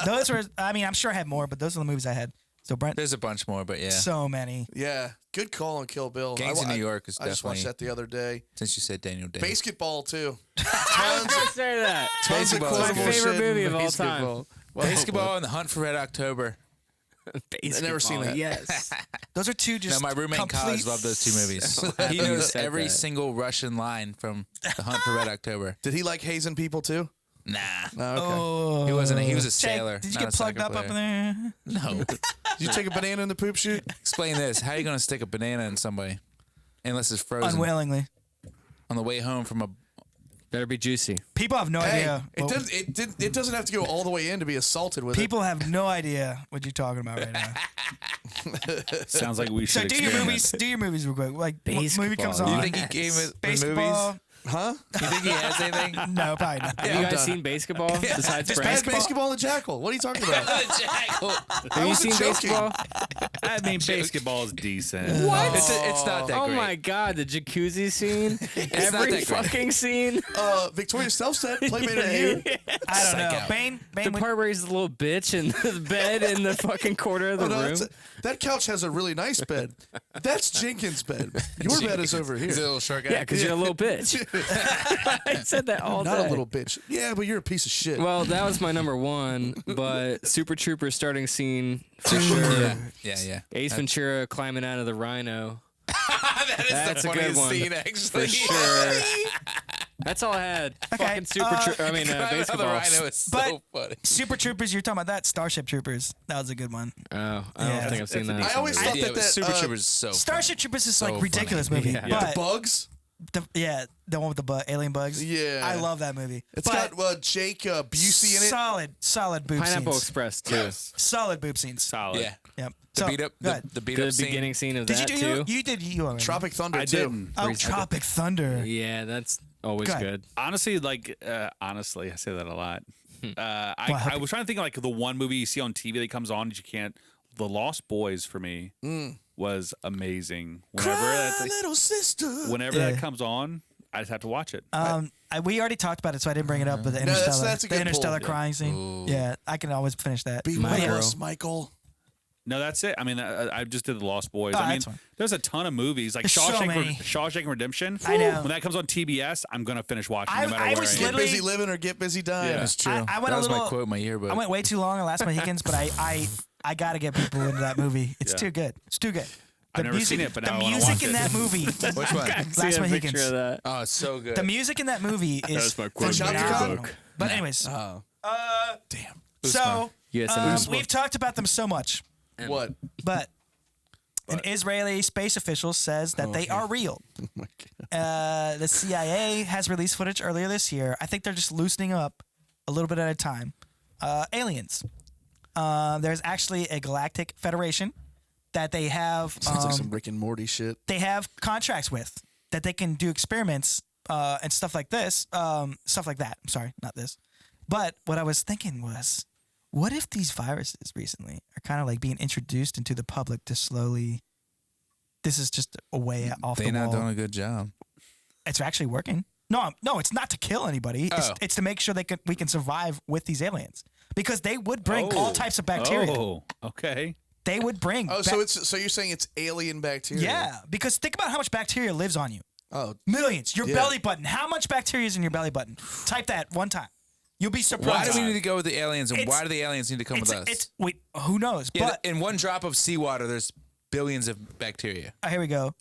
those were, I mean, I'm sure I had more, but those are the movies I had. So Brent, There's a bunch more, but yeah. so many. Yeah. Good call on Kill Bill. Gangs in New York is I just watched definitely- that the other day. Since you said Daniel Day. Basketball too. I was gonna say that. Tons of Basketball is my quotable favorite shit. movie of all time. Basketball. Well, Basketball and the Hunt for Red October. Baseball, never seen that. Yes. Those are two No, just my roommate in college complete- loved those two movies. He You knows said every that. single Russian line from the Hunt for Red October. Did he like hazing people too? Nah. Oh, okay. Oh. He wasn't. He was a Jake, sailor. Did you not get a plugged soccer up in player. there? No. Did you take a banana in the poop chute? Explain this. How are you going to stick a banana in somebody unless it's frozen Unwillingly. on the way home from a? Better be juicy. People have no Hey, idea. it doesn't have to go all the way in to be assaulted with People have no idea what you're talking about right now. Sounds like we So should do your experiment. movies. Do your movies real quick. Like what movie Basketball. comes You on? You think he came with Baseball? movies? it. Huh? You think he has anything? No, probably not. Have you I'm guys done. seen basketball besides Just Friends? Basketball and the Jackal. What are you talking about? Have you seen joking. baseball? I mean, basketball is decent. It's not that Oh great. my god, the jacuzzi scene. not Every that great. fucking scene. Victoria Selfstead, Playmate of the Year. I don't know. Psych out. Bane. The part where he's a little bitch in the bed in the fucking corner of the Oh, no, room. that couch has a really nice bed. That's Jenkins' bed. Your bed is over He's a here. little short guy. Yeah, because you're a little bitch. I said that all Not day. a little bitch. Yeah, but you're a piece of shit. Well, that was my number one, but Super Troopers starting scene for sure. yeah. Yeah. Ace Ventura climbing out of the rhino. That's a the good funniest one. scene, actually. For sure. That's all I had. Okay, Fucking basketball. Rhino is so But- funny. Super Troopers, you're talking about that? Starship Troopers. That was a good one. Oh, I don't Yeah. think I've seen that. I always thought Yeah, that but Super that Troopers is so Starship Troopers is like So ridiculous funny. movie. Yeah. But bugs. the one with the alien bugs. Yeah. I love that movie. It's But got Jake Busey in it. solid boob Pineapple scenes. Express too. Solid boob scenes. Solid. Yeah. Yep. The So, beat up, go ahead. the beat The up scene. beginning scene of Did that you do? too. You did. You already. Tropic Thunder I too. didn't. Oh, Tropic Thunder. Yeah, that's always Go ahead. good. Honestly, I say that a lot. Well, I was trying to think of like the one movie you see on TV that comes on that you can't. The Lost Boys for me was amazing. Cry, little sister. Whenever Yeah. that comes on, I just have to watch it. We already talked about it, so I didn't bring it up. But the No, that's- Interstellar, that's a the good Interstellar pull. crying scene. Yeah, I can always finish that. Be My with girl. us, Michael. No, that's it. I mean, I just did The Lost Boys. Oh, I mean, that's fine. there's a ton of movies like There's so many. Shawshank Redemption. I know. When that comes on TBS, I'm gonna finish watching I- no matter I where was I am. Get literally- busy living or get busy dying. Yeah. That's true. I went that a was little- my quote in my yearbook. I went way too long on Last Mohicans, but I got to get people into that movie. It's Yeah. too good. It's too good. I've never seen it, but now I the wanna music watch in it. that movie. Which one? Last See a Mohicans. picture of that. Oh, it's so good. The music in that movie is was my quote in my phenomenal. yearbook. But anyways, Oh. Damn. so Yes, we've talked about them so much, What? but an Israeli space official says that they are real. Oh my God. The CIA has released footage earlier this year. I think they're just loosening up a little bit at a time. Aliens. There's actually a galactic federation that they have. Sounds like some Rick and Morty shit. They have contracts with that they can do experiments and stuff like this, stuff like that. I'm sorry, not this. But what I was thinking was, what if these viruses recently are kind of like being introduced into the public to slowly? This is just a way off They're the not wall. doing a good job. It's actually working. No, it's not to kill anybody. Oh. It's to make sure we can survive with these aliens because they would bring all types of bacteria. Oh, okay. They would bring. Oh, so you're saying it's alien bacteria? yeah, because think about how much bacteria lives on you. Oh, Millions. Your Yeah. belly button. How much bacteria is in your belly button? Type that one time. You'll be Why surprised. do we need to go with the aliens, and It's- why do the aliens need to come with us? Wait, who knows? Yeah, But in one drop of seawater, there's billions of bacteria. here we go.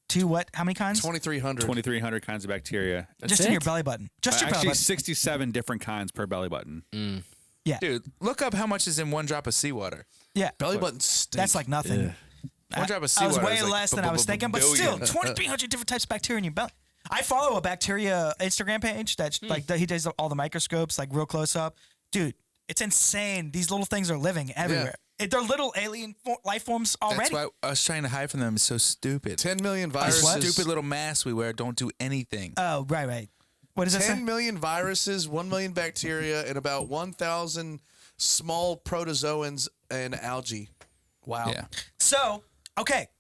Two what? How many kinds? 2,300. 2,300 kinds of bacteria. Just in your belly button. Just your belly Actually, button. 67 different kinds per belly button. Yeah. Dude, look up how much is in one drop of seawater. Yeah. Belly button stink. That's like nothing. One drop of I was seawater way is like less than I was thinking, but still, 2,300 different types of bacteria in your belly. I follow a bacteria Instagram page that's like he does all the microscopes, like real close up. Dude, it's insane. These little things are living everywhere. They're little alien life forms already. That's why us trying to hide from them is so stupid. 10 million These viruses. stupid little masks we wear don't do anything. Oh, right. What does that 10 say? million viruses, 1 million bacteria, and about 1,000 small protozoans and algae. Wow. Yeah.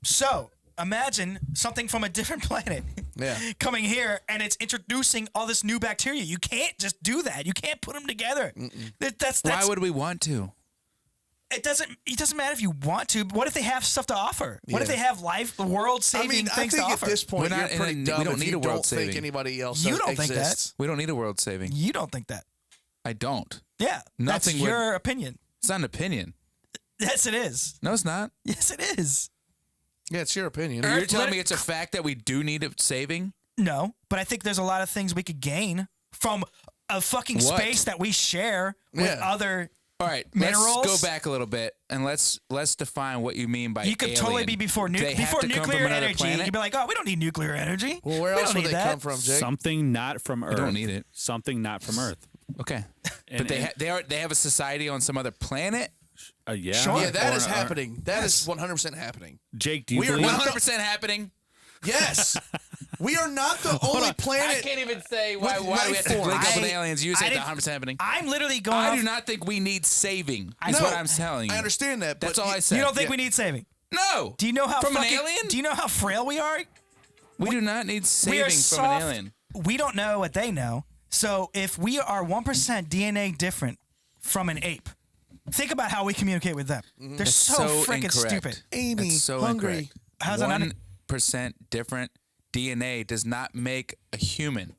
So imagine something from a different planet Yeah. coming here and it's introducing all this new bacteria. You can't just do that. You can't put them together. That's Why would we want to? it doesn't matter if you want to. But what if they have stuff to offer? What if Yeah. they have world saving I mean, I things think to at offer? this point, We're you're not in pretty a- dumb we don't if need you a world don't think saving. anybody else You don't think that. exists. We don't need a world saving. You don't think that? I don't. Yeah, Nothing that's would- your opinion. It's not an opinion. Yes, it is. No, it's not. Yes, it is. Yeah, it's your opinion. You're telling me it's a fact that we do need it saving? No, but I think there's a lot of things we could gain from a fucking What? space that we share with Yeah. other. All right, Minerals? let's go back a little bit and let's define what you mean by You could totally alien. be before They have to come from nuclear another energy. planet? You'd be like, oh, we don't need nuclear energy. Well, where We else don't would need they that. come from, Jake? Something not from Earth. don't need it. Something not from Earth. Okay, And- but they have a society on some other planet. Yeah. Sure. Yeah, that Or- is or- happening. That is 100% happening. Jake, do you We are believe? 100% happening. Yes. We are not the only I planet. can't even say why With do we have to life link up with form. aliens. You I say it's didn't- 100% happening. I'm literally going. I off- do not think we need saving. I Is know. what I'm telling you. I understand that. That's but all I said. You don't think Yeah. we need saving? No. Do you know how from fucking, an alien? Do you know how frail we are? we do not need We saving are from soft. an alien. We don't know what they know. So if we are 1% DNA different from an ape, think about how we communicate with them. They're That's so freaking incorrect. stupid. Amy, That's so hungry. incorrect. How's that not- 1% different DNA does not make a human.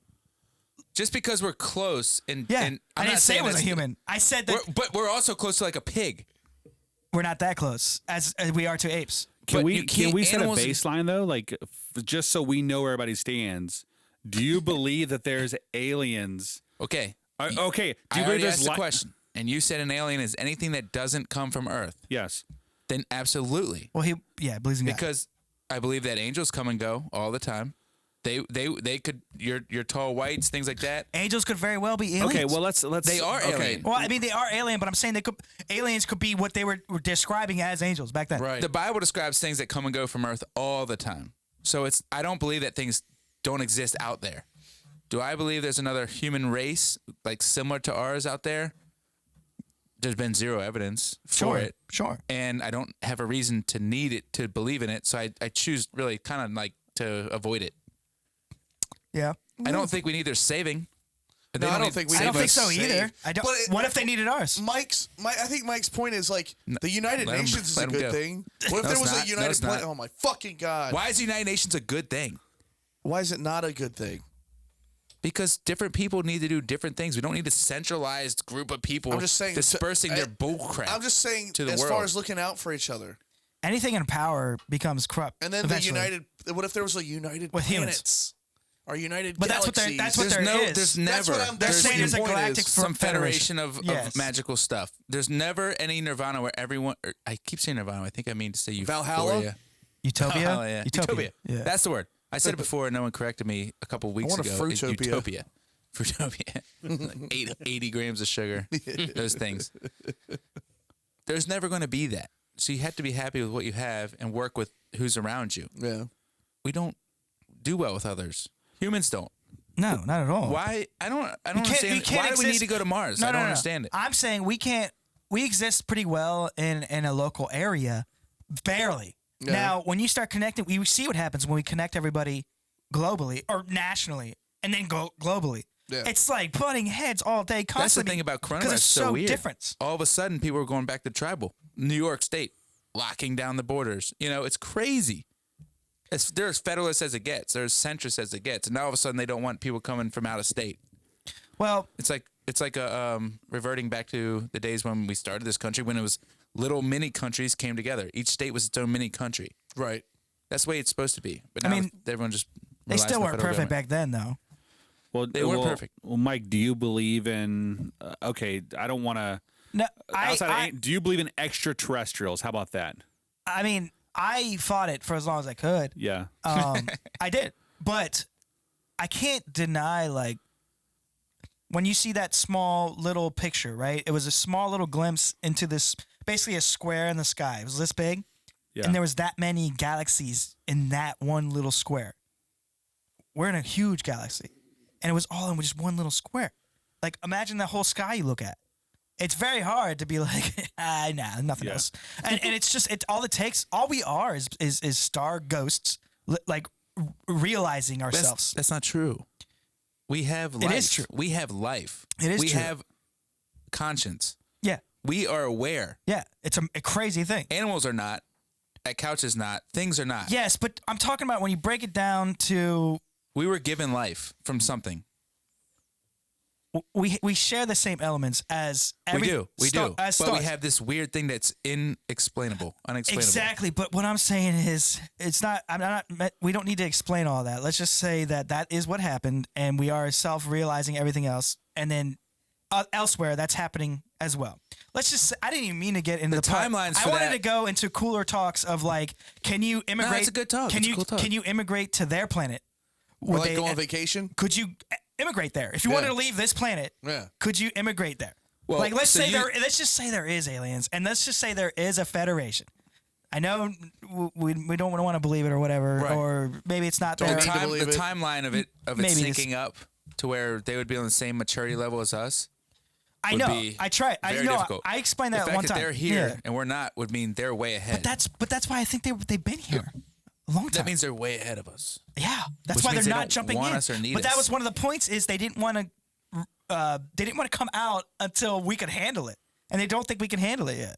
Just because we're close, and Yeah, and I I'm didn't not say saying it was a that's- human. I said that. but we're also close to like a pig. we're not that close as we are to apes. Can But we you can't- set a animals- baseline though? Like just so we know where everybody stands. Do you believe that there's aliens? Okay. Okay. Do I you believe already there's asked the question, and you said an alien is anything that doesn't come from Earth. Yes. Then absolutely, Well, he believes in God. because I believe that angels come and go all the time. They could your tall whites, things like that. Angels could very well be aliens. Okay. Well, let's. They are alien. Well, I mean, they are alien, but I'm saying aliens could be what they were describing as angels back then. Right. The Bible describes things that come and go from Earth all the time. So I don't believe that things don't exist out there. Do I believe there's another human race like similar to ours out there? There's been zero evidence for it. Sure. And I don't have a reason to need it to believe in it. So I choose really kind of like to avoid it. Yeah. I don't think we need their saving. No, I don't think we I need don't think to so save. either. I don't. But What if they needed ours? I think Mike's point is like the United let 'em- Nations is let a 'em good go. thing. What if No, there it's was not. a No, United it's not. planet? Oh my fucking god! Why is the United Nations a good thing? Why is it not a good thing? Because different people need to do different things. We don't need a centralized group of people I'm just saying dispersing their bull crap. I'm just saying to the as world. far as looking out for each other. Anything in power becomes corrupt. And then eventually. the United. What if there was a United With humans. planets? Or United But that's galaxies? what there's there no, is. there's That's never. what I'm- They're that's saying what it's a your point galactic is. some federation of Yes. magical stuff. There's never any nirvana where everyone. I keep saying nirvana. I think I mean to say euphoria. Valhalla? Utopia. Valhalla, yeah. Utopia. Yeah. That's the word. I said it before, and no one corrected me a couple weeks want a ago. It's Fruitopia. Utopia. Fruitopia. Like 80 grams of sugar. Those things. There's never going to be that. So you have to be happy with what you have and work with who's around you. Yeah. We don't do well with others. Humans don't. No, not at all. Why? I don't We understand. can't Why do we need exist- to go to Mars? I don't understand it. I'm saying we can't. We exist pretty well in a local area, barely. Yeah. Now, when you start connecting, we see what happens when we connect everybody globally or nationally, and then go globally. Yeah. It's like butting heads all day, constantly. That's the thing about coronavirus. because it's so weird. different. All of a sudden, people are going back to tribal. New York State locking down the borders. You know, it's crazy. They're as federalist as it gets. They're as centrist as it gets. And now all of a sudden, they don't want people coming from out of state. Well, It's like a reverting back to the days when we started this country, when it was little mini countries came together. Each state was its own mini country. Right. That's the way it's supposed to be. But I now mean, everyone just they relies still on the weren't federal perfect government. back then, though. Well, They weren't perfect. Well, Mike, do you believe in? Okay, I don't want to. No, Do you believe in extraterrestrials? How about that? I mean, I fought it for as long as I could. Yeah. I did, but I can't deny, like, when you see that small little picture, right? It was a small little glimpse into this, basically a square in the sky. It was this big, Yeah. and there was that many galaxies in that one little square. We're in a huge galaxy, and it was all in just one little square. Like, imagine the whole sky you look at. It's very hard to be like, nah, nothing Yeah. else. And it's just, it's all it takes. All we are is star ghosts, like realizing ourselves. That's not true. We have life. It is true. We have life. It is we true. have conscience. Yeah, We are aware. yeah. It's a crazy thing. Animals are not. That couch is not. Things are not. Yes, but I'm talking about when you break it down to We were given life from something. we share the same elements as We do. as But we stars. have this weird thing that's inexplainable, unexplainable. Exactly, but what I'm saying is, it's not. I'm not. We don't need to explain all that. Let's just say that is what happened, and we are self-realizing everything else, and then elsewhere that's happening as well. Let's just. I didn't even mean to get into The the part. timelines I for wanted that- to go into cooler talks of like, can you immigrate? it's a good talk. Can It's a you cool talk. can you immigrate to their planet? Or Would like they- go on vacation. Could you immigrate there if you Yeah. wanted to leave this planet? Yeah. Could you immigrate there? Well, like let's so say you- let's just say there is aliens, and let's just say there is a federation. I know we don't want to believe it or whatever, Right. or maybe it's not Don't there. need to believe The it. timeline of it Maybe it's- syncing up to where they would be on the same maturity level as us. I would know. be I tried. I very know. difficult. I explained The that fact one that time. they're here Yeah. and we're not would mean they're way ahead. But that's why I think they've been here a long time. That means they're way ahead of us. yeah. That's Which why they're means they not don't jumping want in. us or need but that us. was one of the points is they didn't want to come out until we could handle it, and they don't think we can handle it yet.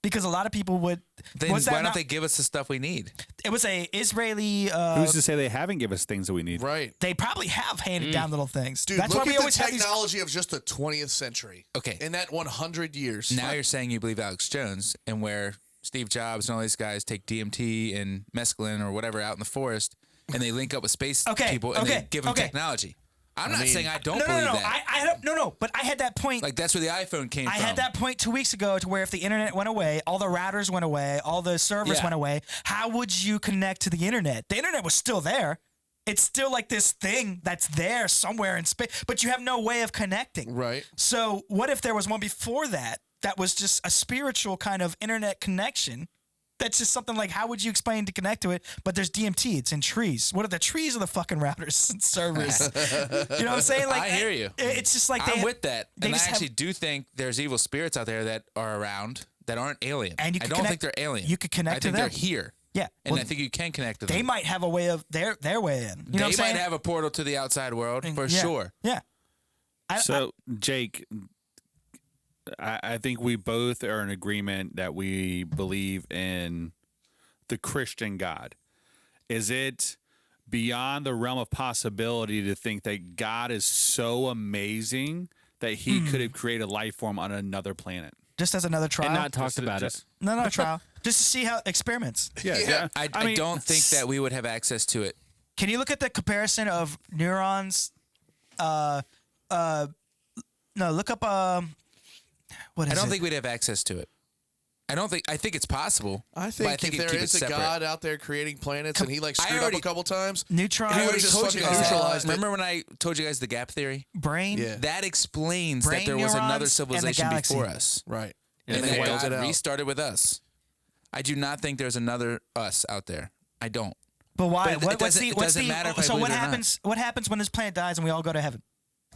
because a lot of people would. Then why don't they give us the stuff we need? It was a Israeli. Who's to say they haven't given us things that we need? Right. They probably have handed down little things. Dude, That's look why we at the always have these. technology of just the 20th century. Okay. In that 100 years. Now you're saying you believe Alex Jones, and where Steve Jobs and all these guys take DMT and mescaline or whatever out in the forest, and they link up with space people and they give them technology. I'm not saying I don't believe that. I don't. No. But I had that point. Like that's where the iPhone came from. I had that point 2 weeks ago to where if the internet went away, all the routers went away, all the servers went away, how would you connect to the internet? The internet was still there. It's still like this thing that's there somewhere in space, but you have no way of connecting. Right. So what if there was one before that that was just a spiritual kind of internet connection? That's just something like, how would you explain to connect to it? But there's DMT. It's in trees. What are the trees? Are the fucking routers and servers? You know what I'm saying? Like, I hear you. It's just like I'm with that, and I just actually do think there's evil spirits out there that are around that aren't alien. And you I could don't connect- think they're alien. you could connect to I think them. they're here. Yeah. And Well, I think you can connect to them. they might have a way of their way in. You know what I'm They might saying? have a portal to the outside world for Yeah. sure. Yeah. So, Jake, I think we both are in agreement that we believe in the Christian God. Is it beyond the realm of possibility to think that God is so amazing that he could have created a life form on another planet? Just as another trial. And not talked about it. No, trial. Just to see how experiments. Yeah. I mean, don't think that we would have access to it. Can you look at the comparison of neurons? No, look up. What is I don't it? think we'd have access to it. I think it's possible. I but think I think if it'd there keep is it a separate. God out there creating planets and he like screwed already- up a couple times, Neutron, He I would've already just told you fucking guys that. neutralized it. Remember when I told you guys the gap theory? brain. Yeah. That explains Brain that there was another neurons and the civilization galaxy. before us. right. And And that then wiped God it out. restarted with us. I do not think there's another us out there. I don't. But why? But it doesn't- it what's doesn't the? matter if I so believe what it or not. happens? What happens when this planet dies and we all go to heaven?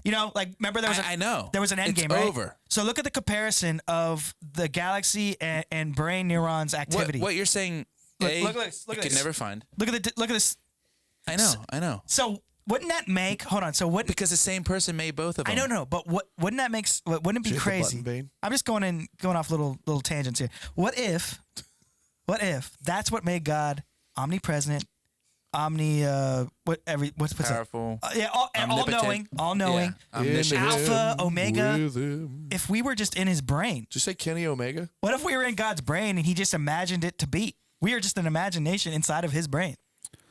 You know, like remember there was I know. there was an end It's game, right? over. So look at the comparison of the galaxy and brain neurons activity. What you're saying? Look A, at this, look you at could this. never find. Look at this. I know. So wouldn't that make? Hold on. So what? Because the same person made both of them. I don't know, but wouldn't that make? Wouldn't it be Hit the crazy? button, Bane. I'm just going off little tangents here. What if that's what made God omnipresent, what's that? Powerful. Yeah, all Omnipotent. knowing, Yeah. Omniscient. Alpha, Omega. If we were just in his brain, Did you say Kenny Omega? what if we were in God's brain and he just imagined it to be? We are just an imagination inside of his brain.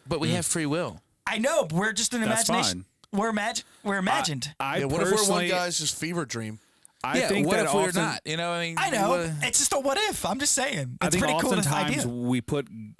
But we have free will. I know, but we're just an That's imagination. We're imagined. I What if we're one personally, guy's just fever dream? I yeah, think what that if we're often, not? You know, I mean, I know. what- It's just a what if. I'm just saying. I It's think pretty cool. This oftentimes idea.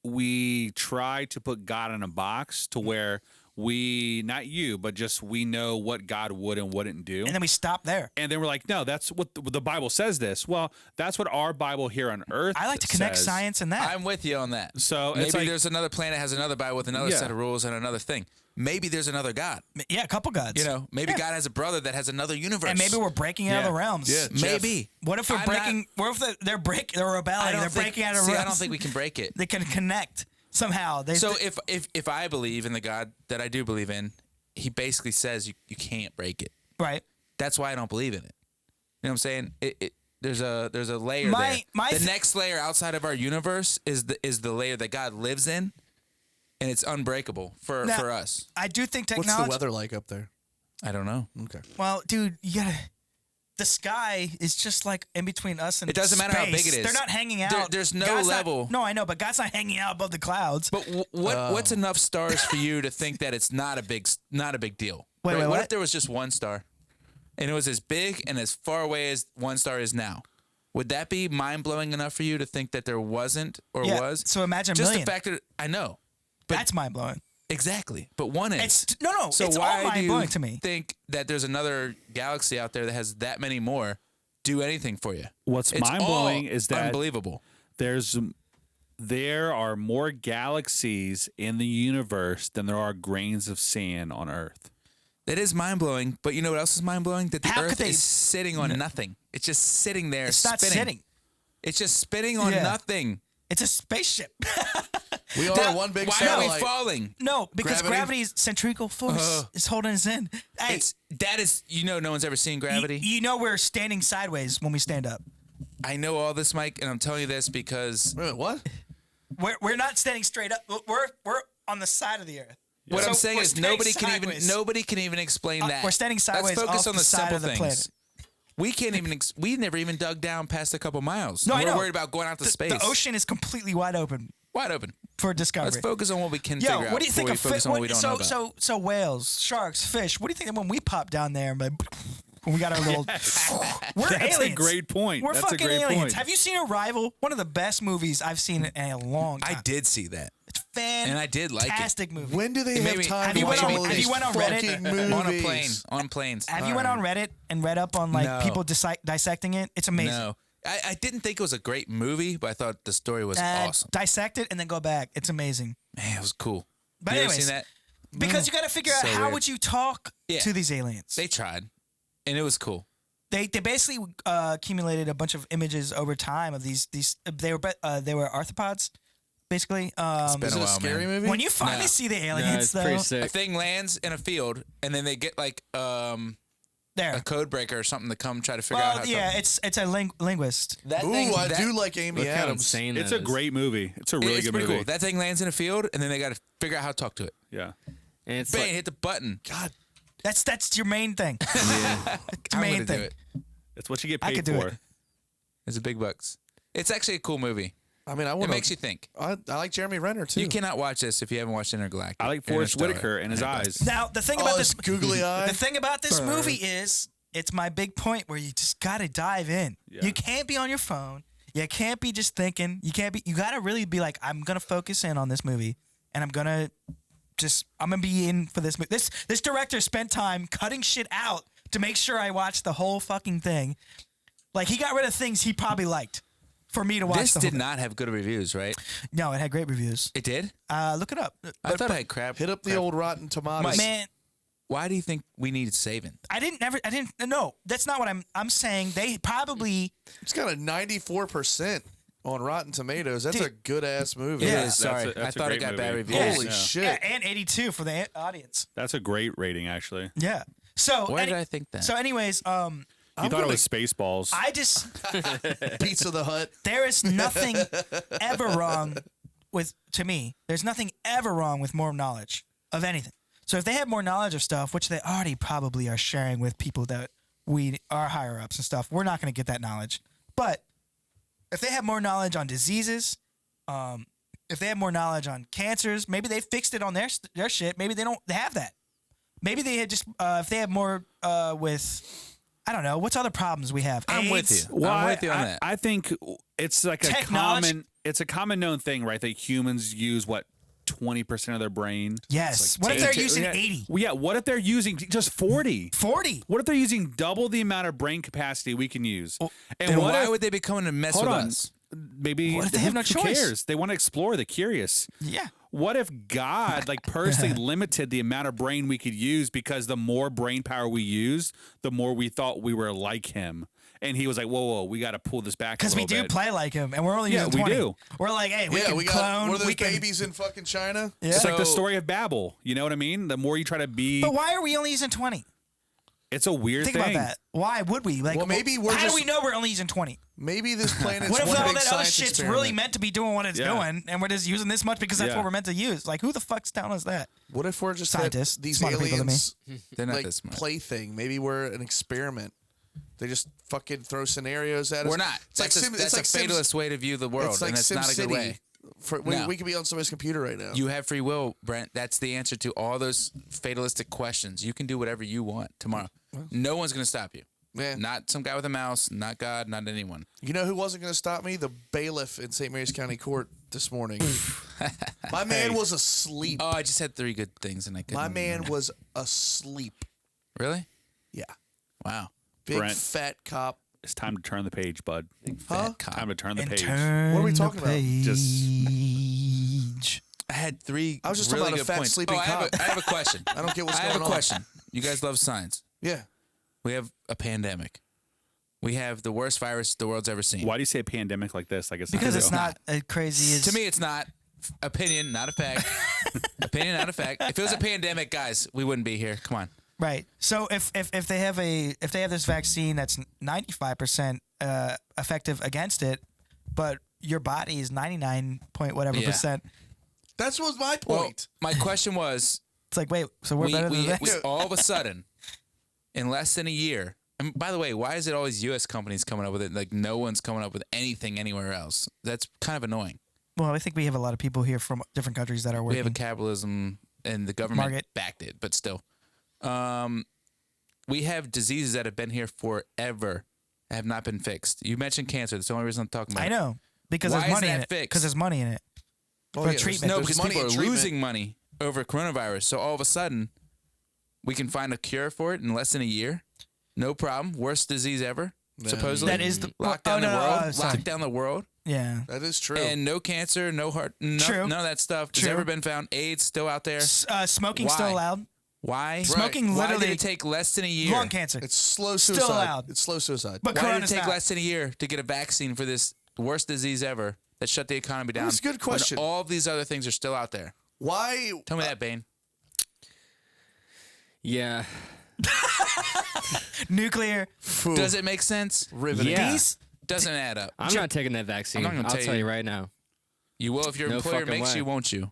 we try to put God in a box to where we, not you, but just we know what God would and wouldn't do. And then we stop there. And then we're like, no, that's what the Bible says this. Well, that's what our Bible here on earth I like to connect says. science and that. I'm with you on that. So maybe it's like, there's another planet has another Bible with another Yeah. set of rules and another thing. Maybe there's another God. Yeah, a couple gods. You know, maybe God has a brother that has another universe. And maybe we're breaking out of Yeah. the realms. Yeah. maybe. What if we're I'm breaking? What if they're rebelling? They're breaking out of realms. I don't think we can break it. They can connect somehow. So if I believe in the God that I do believe in, he basically says you can't break it. right. That's why I don't believe in it. You know what I'm saying? There's a layer My there. The next layer outside of our universe is the layer that God lives in, and it's unbreakable for Now- us. I do think What's technology. the weather like up there? I don't know. Okay. Well, dude, you gotta. The sky is just like in between us and It doesn't matter how space. big it is. They're not hanging out. There's no God's not- level. no, I know, but God's not hanging out above the clouds. But what's enough stars for you to think that it's not a big deal? Wait, Right? wait, What what? if there was just one star, and it was as big and as far away as one star is now? Would that be mind blowing enough for you to think that there wasn't or Yeah, was? so imagine a just million. the fact that I know That's mind blowing. exactly, but one is. No. So it's why all do mind you blowing to me. think that there's another galaxy out there that has that many more do anything for you? what's It's mind-blowing all is that unbelievable. there are more galaxies in the universe than there are grains of sand on Earth. That is mind blowing, but you know what else is mind blowing? That the How could Earth they- is sitting on nothing. It's just sitting there. It's not spinning. sitting. It's just spinning on Yeah. nothing. It's a spaceship. We are one big Why are satellite. we falling? No, because Gravity? gravity's centrifugal force is holding us in. Hey, That is no one's ever seen gravity. You know we're standing sideways when we stand up. I know all this, Mike, and I'm telling you this because Wait a minute, what? We're not standing straight up. We're on the side of the earth. what So I'm saying we're is standing nobody sideways. can even explain that. We're standing sideways Let's focus off on the the side simple of the things. planet. We can't even. We never even dug down past a couple miles. No, I We're know. worried about going out to space. The ocean is completely wide open Wide open. for discovery. Let's focus on what we can Yo, figure out. what do you think before of we focus on what we don't know about. So whales, sharks, fish. What do you think of when we pop down there? But when we got our little, we're That's aliens. a great point. We're That's a fucking great aliens. point. Have you seen Arrival? One of the best movies I've seen in a long time. I did see that. It's fantastic. And I did like it. Fantastic movie. When do they It made have me- time Have to you watch went all on- of have these you went on Reddit? fucking movies? On a plane. On planes. Have you went on Reddit and read up on like No. people dissecting it? It's amazing. No. I didn't think it was a great movie, but I thought the story was awesome. Dissect it and then go back. It's amazing. Man, it was cool. But you ever anyways, seen that? because you got to figure out So how weird. would you talk Yeah. to these aliens. They tried, and it was cool. They basically accumulated a bunch of images over time of these they were arthropods basically. been Is a it a while, scary man. movie? When you finally No. see the No, aliens, it's though, pretty A sick. thing lands in a field, and then they get like a there. code breaker or something to come try to figure out how Well, to yeah, it's a linguist. That Ooh, thing, I that- do like Amy Look how Adams. insane It's that a is. great movie. It's a really it's good pretty movie. cool. That thing lands in a field, and then they got to figure out how to talk to it. Yeah. And it's Bang, like, hit the button. God, That's your main thing. yeah. It's I'm your main gonna do thing. it. It's what you get I paid could do for. it. It's a big bucks. It's actually a cool movie. I mean, I It want makes you think. I like Jeremy Renner too. You cannot watch this if you haven't watched Intergalactic. I like Forrest Interstellar. Whitaker and his eyes. Now the thing Oh, about his this googly eye. The thing about this movie is it's my big point where you just gotta dive in. Yeah. You can't be on your phone. You can't be just thinking. You gotta really be like, I'm gonna focus in on this movie, and I'm gonna be in for this movie. This director spent time cutting shit out to make sure I watched the whole fucking thing. Like he got rid of things he probably liked for me to watch. This the whole did not have good reviews, right? No, it had great reviews. It did? Look it up. I thought I had crap. Hit up the crap. old Rotten Tomatoes. Mike. Man, Why do you think we needed saving? I didn't. No, that's not what I'm saying. They probably. It's got a 94% on Rotten Tomatoes. That's Dude. a good ass movie. Yeah. It is. Sorry, That's a I thought it great got bad movie. reviews. Holy Yeah. shit. Yeah, and 82 for the audience. That's a great rating, actually. Yeah. So Why did I think that? So, anyways, You thought it was Spaceballs. I just Pizza the Hut. there is nothing ever wrong with to me. There's nothing ever wrong with more knowledge of anything. So if they have more knowledge of stuff, which they already probably are sharing with people that we are higher ups and stuff, we're not going to get that knowledge. But if they have more knowledge on diseases, if they have more knowledge on cancers, maybe they fixed it on their shit. Maybe they don't have that. Maybe they had just if they have more with I don't know what's other problems we have. I'm with AIDS? you. I'm with you on that. I think it's like a Technology- common known thing, right? That humans use 20% of their brain. Yes. What if they're using Yeah. 80? Well, yeah. What if they're using just 40? 40? What if they're using double the amount of brain capacity we can use? And Then what why if, would they be coming to mess hold with on. us? Maybe What if they have no who choice? cares? They want to explore. They're curious. Yeah. What if God, personally limited the amount of brain we could use because the more brain power we use, the more we thought we were like him? And he was like, whoa, we got to pull this back a Because we little do bit. play like him, and we're only Yeah, using we 20. do. We're like, hey, we Yeah, can we got clone. one of those we can, babies in fucking China. Yeah. It's like the So- story of Babel. You know what I mean? The more you try to be, But why are we only using 20? it's a weird Think thing. about that. Why would we? Like, Well, maybe we're how just- do we know we're only using 20? Maybe this planet's What if one all big that other science shit's experiment. really meant to be doing what it's Yeah. doing, and we're just using this much because that's Yeah. what we're meant to use? Like, who the fuck's telling us that? What if we're just Scientists, these smarter people than me. aliens They're not like this smart. plaything? Maybe we're an experiment. They just fucking throw scenarios at us. We're not. It's like That's Sim- a it's like Sims- fatalist way to view the world, It's like and it's not a good SimCity. way. No. We could be on somebody's computer right now. You have free will, Brent. That's the answer to all those fatalistic questions. You can do whatever you want tomorrow. No one's going to stop you. Yeah. Not some guy with a mouse, not God, not anyone. You know who wasn't going to stop me? The bailiff in St. Mary's County Court this morning. My man was asleep. Oh, I just had 3 good things, and I couldn't. My man was asleep. Really? Yeah. Wow. Big Brent. fat cop. It's time to turn the page, bud. Huh? Fat cop. Time to turn the And page. turn What are we the talking about? page. I had 3 I was just really talking about a good fat points. sleeping I have, cop. I have a question. I don't get what's I going have a on. question. You guys love science. Yeah. We have a pandemic. We have the worst virus the world's ever seen. Why do you say a pandemic like this? Like it's Because not it's real? not as crazy as... To me, it's not. Opinion, not a fact. Opinion, not a fact. If it was a pandemic, guys, we wouldn't be here. Come on. Right. So if they have this vaccine that's 95% effective against it, but your body is 99 point whatever Yeah. percent, That's was my Well, point. my question was, it's like, wait, so we're better than that? we all of a sudden, in less than a year. And by the way, why is it always U.S. companies coming up with it? Like no one's coming up with anything anywhere else. That's kind of annoying. Well, I think we have a lot of people here from different countries that are We working. have a capitalism, and the government Market. backed it, but still, we have diseases that have been here forever, have not been fixed. You mentioned cancer. That's the only reason I'm talking about. I know because Why there's money isn't in that it. fixed? Because there's money in it. Oh, for yeah, treatment. No, there's because money people in are treatment. losing money over coronavirus. So all of a sudden, we can find a cure for it in less than a year. No problem. Worst disease ever. Supposedly, That is the lock down the no, world. sorry. Lock down the world, Yeah. That is true. and no cancer, no heart, True. none of that stuff has True. ever been found. AIDS still out there. Smoking Why? still allowed. Why? Smoking Why did literally it take less than a year? lung cancer. it's slow Still suicide. allowed. It's slow suicide. But Why did it corona's take not. less than a year to get a vaccine for this worst disease ever that shut the economy down? That's a good when question. all of these other things are still out there. Why? Tell me that, Bane. Yeah. Nuclear. Does it make sense? Riveting. Yeah. These. Doesn't add up. I'm not taking that vaccine. I'm not gonna I'll tell tell you. you right now. You will if your No employer fucking makes way. you, won't you?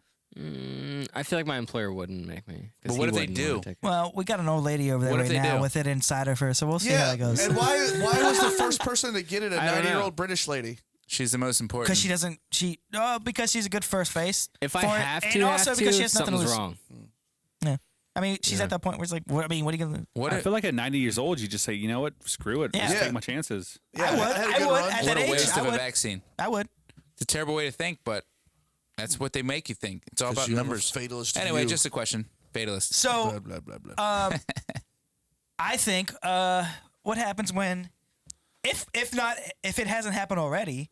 I feel like my employer wouldn't make me. 'cause But what he if they wouldn't wanna do? take it. Well, we got an old lady over there What if right they now do? with it inside of her, so we'll see how Yeah. that goes. And why was the first person to get it a I don't know. 90-year-old British lady? She's the most important. Because she doesn't. Because she's a good first face. If I for it, have to, and also because she has nothing to something's lose. wrong. Yeah. I mean, she's at that point where it's like, what are you gonna? What I if, feel like at 90 years old, you just say, you know what, screw it, Yeah. just Yeah. take my chances. Yeah, I would. had a I good would. run. At what that a age, waste I of a would. vaccine. I would. It's a terrible way to think, but that's what they make you think. It's all 'Cause about you have a numbers. fatalist Anyway, view. just a question. Fatalist. So, Blah, blah, blah, blah. I think what happens when, if it hasn't happened already,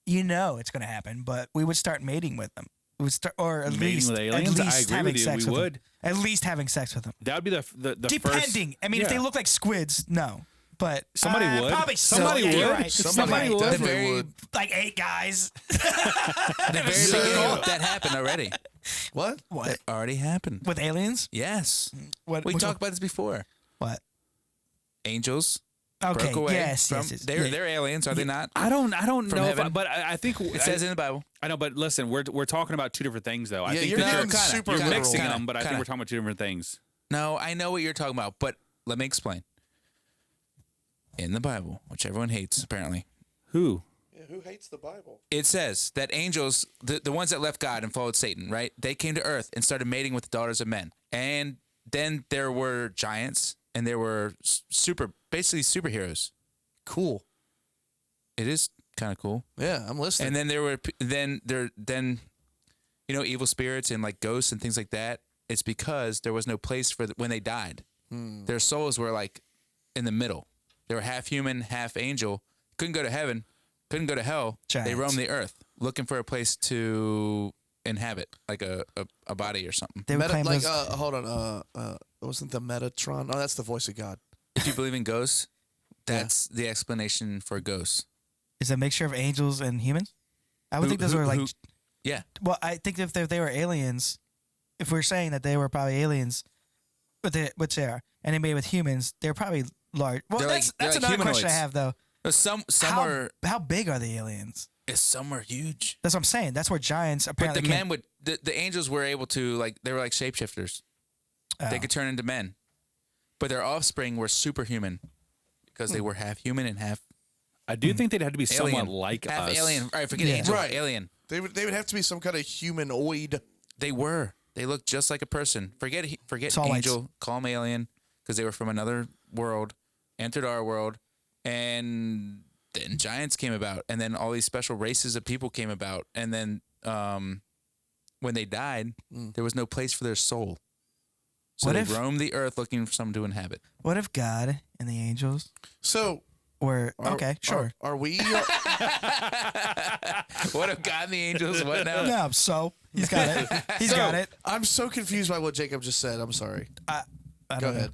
it's going to happen. But we would start mating with them. We would start, or at Mating least with aliens? At I least agree having with you, sex we with would. them. At least having sex with them. That would be the first. Depending. I mean, if they look like squids, no. But Somebody would. Probably Somebody so. Yeah, you're would. right. Somebody would. definitely The very- would. Like 8 guys. At the very beginning, that happened already. What? What? It already happened. With aliens? Yes. What? We which talked about this before. What? Angels Okay. broke away. Yes. from, Yes. They're aliens, are they not? I don't From know, heaven? but I think It says in the Bible. I know, but listen, we're talking about two different things, though. I Yeah, think you're that getting kinda, super you're kinda, mixing kinda, them, but I think kinda. we're talking about two different things. No, I know what you're talking about, but let me explain. In the Bible, which everyone hates apparently, Who? Yeah, who hates the Bible? it says that angels, the ones that left God and followed Satan, right? They came to earth and started mating with the daughters of men. And then there were giants and there were basically superheroes. Cool. It is kind of cool. Yeah, I'm listening. And then there were evil spirits and like ghosts and things like that. It's because there was no place for when they died. Their souls were like in the middle. They were half human, half angel. Couldn't go to heaven, couldn't go to hell. They Giants. roamed the earth looking for a place to inhabit, like a body or something. They would claim those- hold on. Wasn't the Metatron? Oh, that's the voice of God. If you believe in ghosts, that's the explanation for ghosts. is a mixture of angels and humans. I would think those were like. Yeah. Well, I think if they were aliens, if we're saying that they were probably aliens, which they are, and they made with humans, they're probably large. Well, They're like- that's they're like another question I humanoids. have though. Some How big are the aliens? some are huge. That's what I'm saying. That's where giants But apparently. the men would the angels were able to they were like shapeshifters. They could turn into men. But their offspring were superhuman because they were half human and half I do think they'd have to be alien. somewhat like half us. alien. All right, forget Yeah. angel. Right. Alien. They would have to be some kind of humanoid. They were. They looked just like a person. Forget Tall angel. Call them alien because they were from another world, entered our world, and then giants came about, and then all these special races of people came about, and then when they died, there was no place for their soul. So What they if- roamed the earth looking for something to inhabit. What if God and the angels So were okay? Sure. Are we? What if God and the angels? What now? No, so he's got it. He's got it. I'm so confused by what Jacob just said. I'm sorry. I Go don't know. ahead.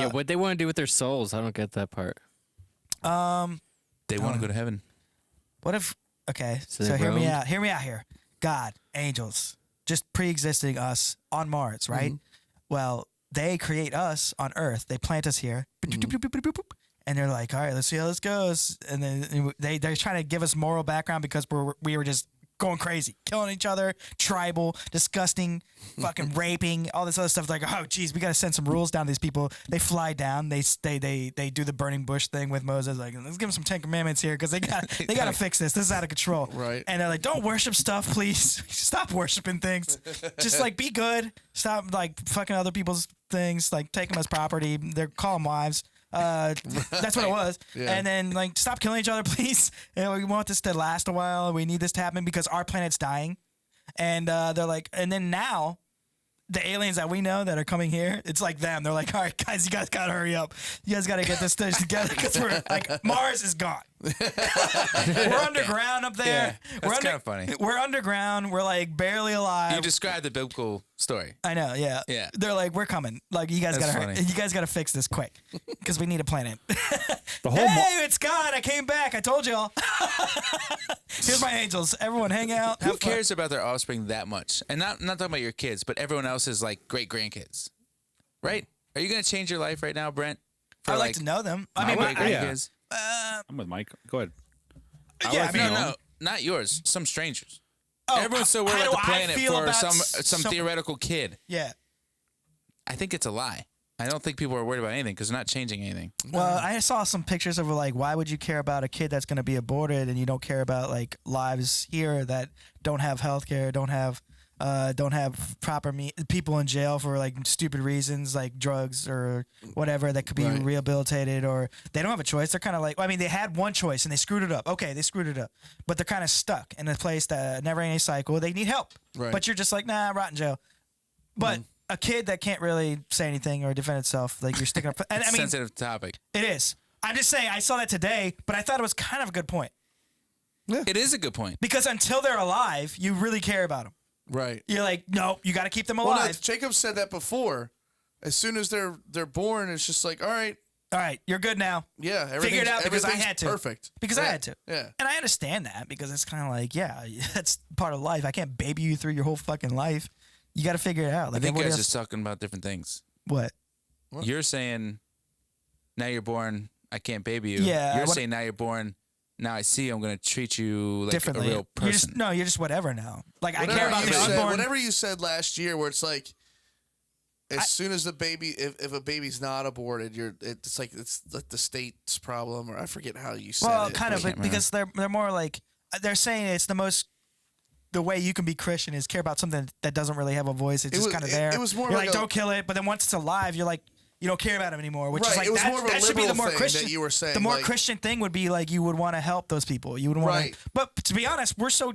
Yeah, what they want to do with their souls, I don't get that part. They want to go to heaven. What if? Okay, So so they hear me roamed? out. Hear me out here. God, angels, just pre-existing us on Mars, right? Well, they create us on Earth. They plant us here. And they're like, all right, let's see how this goes. And then they're trying to give us moral background because we were just going crazy, killing each other, tribal, disgusting, fucking raping, all this other stuff. Like, oh, geez, we got to send some rules down to these people. They fly down. They do the burning bush thing with Moses. Like, let's give them some 10 Commandments here because they got to fix this. This is out of control. Right. And they're like, don't worship stuff, please. Stop worshiping things. Just like be good. Stop like fucking other people's things. Like take them as property. They're call them wives. That's what it was. Yeah. And then like stop killing each other, please. And we want this to last a while. We need this to happen because our planet's dying. And they're like, and then now the aliens that we know that are coming here, it's like them. They're like, all right, guys, you guys gotta hurry up. You guys gotta get this together because we're like Mars is gone. We're underground up there. Yeah, that's kind of funny. We're underground. We're like barely alive. You described the biblical story. I know, yeah. Yeah. They're like, we're coming. Like, you guys That's gotta, funny. you guys gotta fix this quick because we need a planet. The whole Hey, it's God! I came back. I told y'all. Here's my angels. Everyone, hang out. Who have fun. cares about their offspring that much? And not talking about your kids, but everyone else's like great grandkids, right? Are you gonna change your life right now, Brent? I'd like to know them. I my mean, great yeah. grandkids. I'm with Mike. Go ahead. yeah. like I mean, No, not yours. Some strangers. oh, Everyone's so how worried do about the I planet feel for about some theoretical kid. Yeah. I think it's a lie. I don't think people are worried about anything because they're not changing anything. Well, I saw some pictures of like, why would you care about a kid that's going to be aborted and you don't care about like lives here that don't have health care, don't have proper people in jail for like stupid reasons like drugs or whatever that could be Right. rehabilitated, or they don't have a choice. They're kind of like, I mean, they had one choice and they screwed it up. Okay, they screwed it up, but they're kind of stuck in a place that never ending cycle. They need help, Right. but you're just like, nah, rot in jail. But a kid that can't really say anything or defend itself, like you're sticking up. And I mean, Sensitive topic. it is. I'm just saying, I saw that today, but I thought it was kind of a good point It is a good point. because until they're alive, you really care about them. Right. You're like, no, you got to keep them Well, no, alive. Jacob said that before. As soon as they're born, it's just like, all right, All right, you're good now. yeah, Figure it out because I everything's had to. Perfect. Because I Yeah. had to. Yeah. And I understand that because it's kind of like, yeah, that's part of life. I can't baby you through your whole fucking life. You got to figure it out. I Like think you everybody guys else. are talking about different things. What? You're saying, now you're born, I can't baby you. Yeah, You're what- saying, now you're born, now I see I'm going to treat you like Differently. a real You're just, person. no, you're just whatever now. Like, I Whatever care about you the said, unborn. whatever you said last year, where it's like, as soon as the baby, if a baby's not aborted, it's like the state's problem, or I forget how you said Well, it. kind of, can't but because they're more like, they're saying it's the way you can be Christian is care about something that doesn't really have a voice. It's It just was- kind of it- there. it was more you're like like, a- don't kill it. But then once it's alive, you're like, you don't care about it anymore. Which is Right, like, it was more of a that should be the liberal more thing Christian that you were saying, The more like- Christian thing would be like, you would want to help those people. You would want Right. to. But to be honest, we're so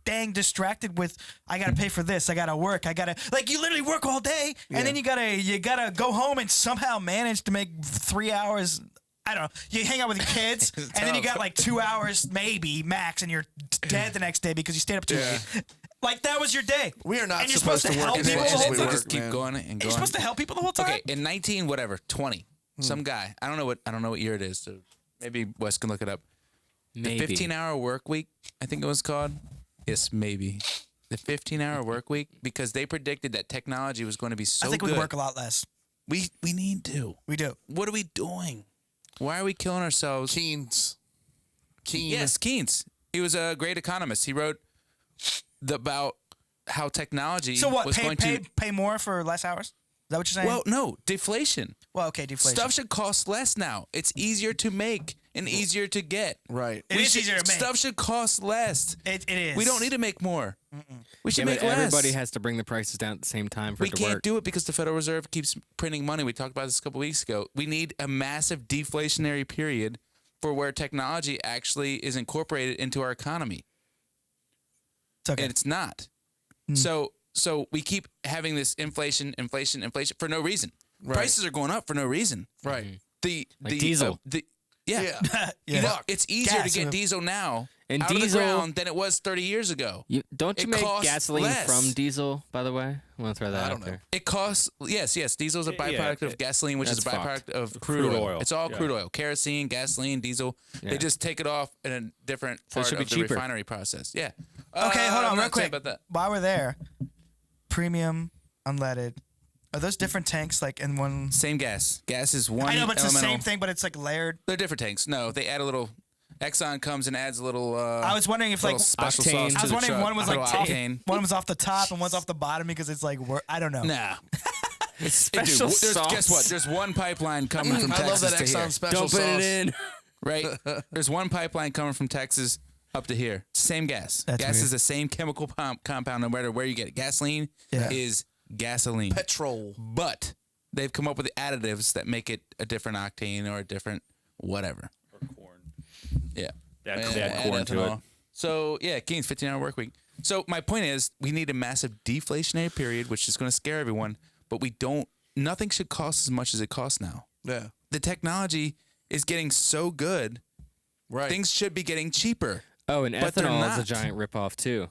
dang distracted with, I gotta pay for this, I gotta work, I gotta, like, you literally work all day and then you gotta go home and somehow manage to make 3 hours. I don't know. You hang out with your kids, and then you got like 2 hours maybe max, and you're dead the next day because you stayed up too late. Like, that was your day. We are not and you're supposed to help work as people much the as whole we time. work. Just keep man. going and You're going. supposed to help people the whole time. Okay, in 20, some guy, I don't know what year it is, so maybe Wes can look it up. Maybe. The 15-hour work week, I think it was called. Yes, maybe. The 15-hour work week, because they predicted that technology was going to be so I think good. we work a lot less. We need to. We do. What are we doing? Why are we killing ourselves? Keynes. Yes, Keynes. He was a great economist. He wrote about how technology So what? was going to. Pay more for less hours? Is that what you're saying? Well, no, deflation. Well, okay, deflation. Stuff should cost less now. It's easier to make and easier to get. Right. It is easier to make. Stuff should cost less. It is. We don't need to make more. We should Yeah, make but less. everybody has to bring the prices down at the same time for We it to can't work. do it because the Federal Reserve keeps printing money. We talked about this a couple weeks ago. We need a massive deflationary period for where technology actually is incorporated into our economy. It's okay. And it's not. So we keep having this inflation for no reason. Right. Prices are going up for no reason. Right. Like diesel. Yeah. Yeah. Look, it's easier Gas, to get diesel now And out of the diesel- ground than it was 30 years ago. Don't you It make costs gasoline less. from diesel, by the way? I want to throw that I out don't know. there. It costs, yes. Diesel is a byproduct of gasoline, which is a that's byproduct fucked. of Crude crude oil. oil. It's all Yeah. crude oil. Kerosene, gasoline, diesel. Yeah. They just take it off in a different So it part should be of the cheaper. refinery process. Yeah. Okay, hold I'm on, not real quick. saying about that. While we're there, premium unleaded Are those different tanks like in one? Same gas. Gas is one. I know, but it's the elemental. same thing, but it's like layered. They're different tanks. No, they add a little. Exxon comes and adds a little. I was wondering if little like special octane. sauce to I was the wondering if truck. one was Little like off, octane. one was off the top and one's off the bottom because it's like I don't know. Nah. Special sauce. Guess what? There's one pipeline coming from I love Texas that to Exxon here. special Don't put sauce. it in. Right? There's one pipeline coming from Texas up to here. Same gas. That's gas weird. is the same chemical compound no matter where you get it. Gasoline is gasoline. Petrol. But they've come up with additives that make it a different octane or a different whatever. Or corn. Yeah. They add corn to it. So, yeah, Keen's 15-hour work week. So, my point is, we need a massive deflationary period, which is going to scare everyone, but nothing should cost as much as it costs now. Yeah. The technology is getting so good, Right. things should be getting cheaper. Oh, and But they're ethanol is a not. giant ripoff too.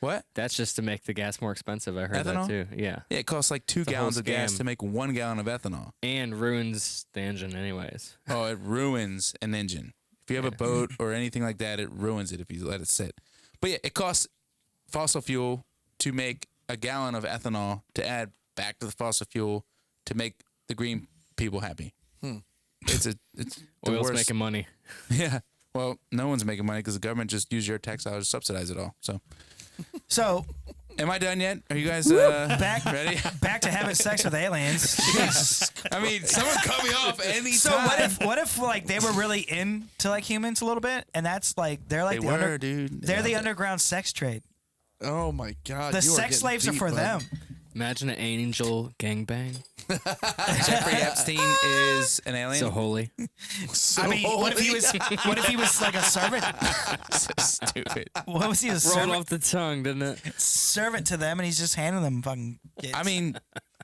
What? That's just to make the gas more expensive. I heard Ethanol? that too. Yeah, Yeah, it costs like 2 a whole gallons of gas scam. to make 1 gallon of ethanol. and ruins the engine anyways. Oh, it ruins an engine. If you have a boat or anything like that, it ruins it if you let it sit. But yeah, it costs fossil fuel to make a gallon of ethanol to add back to the fossil fuel to make the green people happy. It's the Oil's worst. making money. Yeah. Well, no one's making money because the government just use your tax dollars to subsidize it all. So, So am I done yet? Are you guys back ready? back to having sex with aliens. Jesus. I mean, someone cut me off any So time. what if like they were really into like humans a little bit, and that's like they're like They were, dude. they're the underground sex trade. Oh my God. The you are sex getting slaves are deep, for bud. them. Imagine an angel gangbang. Jeffrey Epstein is an alien. So holy. So I mean, what if he was like a servant? So stupid. What was he a Rolled servant, off the tongue, didn't it? servant to them, and he's just handing them fucking kids? I mean,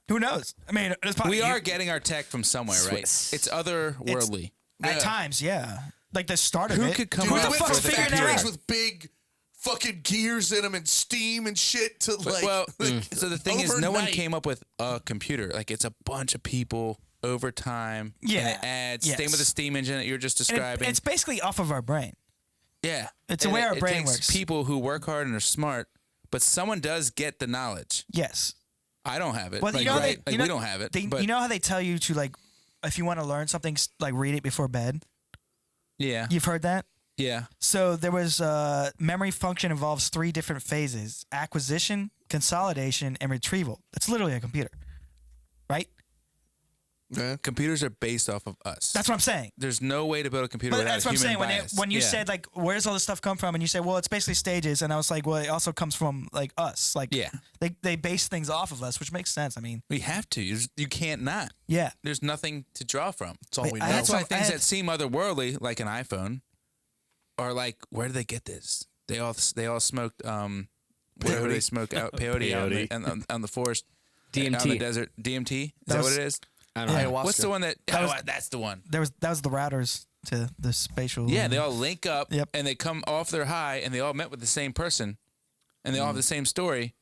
who knows? I mean, it's probably we are getting our tech from somewhere, right? Swiss. It's otherworldly. at times, yeah. Like the start of Who it. could come Dude, Who up the we with fuck's went from figuring that factories out? with big fucking gears in them and steam and shit to like. So the thing is, no one overnight. came up with a computer. Like, it's a bunch of people over time. Yeah. And it adds. Yes. Same with the steam engine that you were just And describing. it's basically off of our brain. yeah. it's the And way our it brain takes works. people who work hard and are smart, but someone does get the knowledge. Yes. I don't have it. Well, like, you know, right? they, Like, you know, we don't have it. They, but you know how they tell you to like, if you want to learn something, like read it before bed. yeah. You've heard that. Yeah. So there was memory function involves 3 different phases: acquisition, consolidation, and retrieval. It's literally a computer, right? Yeah. Computers are based off of us. That's what I'm saying. There's no way to build a computer But without that's what I'm human saying. bias. When you Yeah. said like, where's all this stuff come from? And you said, well, it's basically stages. And I was like, well, it also comes from like us. Like, Yeah. they base things off of us, which makes sense. I mean, We have to. You can't not. yeah. There's nothing to draw from. That's all Wait, we I know. had That's why I things had- that seem otherworldly, like an iPhone, are like, where do they get this? They all smoked whatever they smoke out peyote out Peyote. on the forest, DMT. out in the desert. DMT. Is that was- what it is? I don't know. Ayahuasca. What's the one that? That's the one. That was the routers to the spatial. Yeah, they all link up Yep. and they come off their high, and they all met with the same person, and they all have the same story.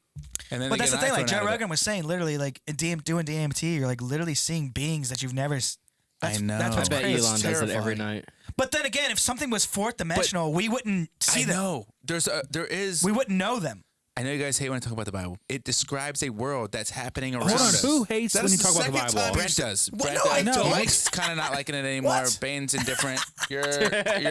And then But they that's get the an thing. Like iPhone Joe out of it. Rogan was saying, literally, like doing DMT, you're like literally seeing beings that you've never. That's, I know. That's I what's bet crazy. Elon does it every terrifying. night. But then again, if something was fourth dimensional, we wouldn't see I them. know. There is. We wouldn't know them. I know you guys hate when I talk about the Bible. It describes a world that's happening around Hold on. us. Who hates That when is you talk the about the second Bible? time Brent does. Well, Brent no, I does. don't. Mike's kind of not liking it anymore. What? Bane's indifferent. You're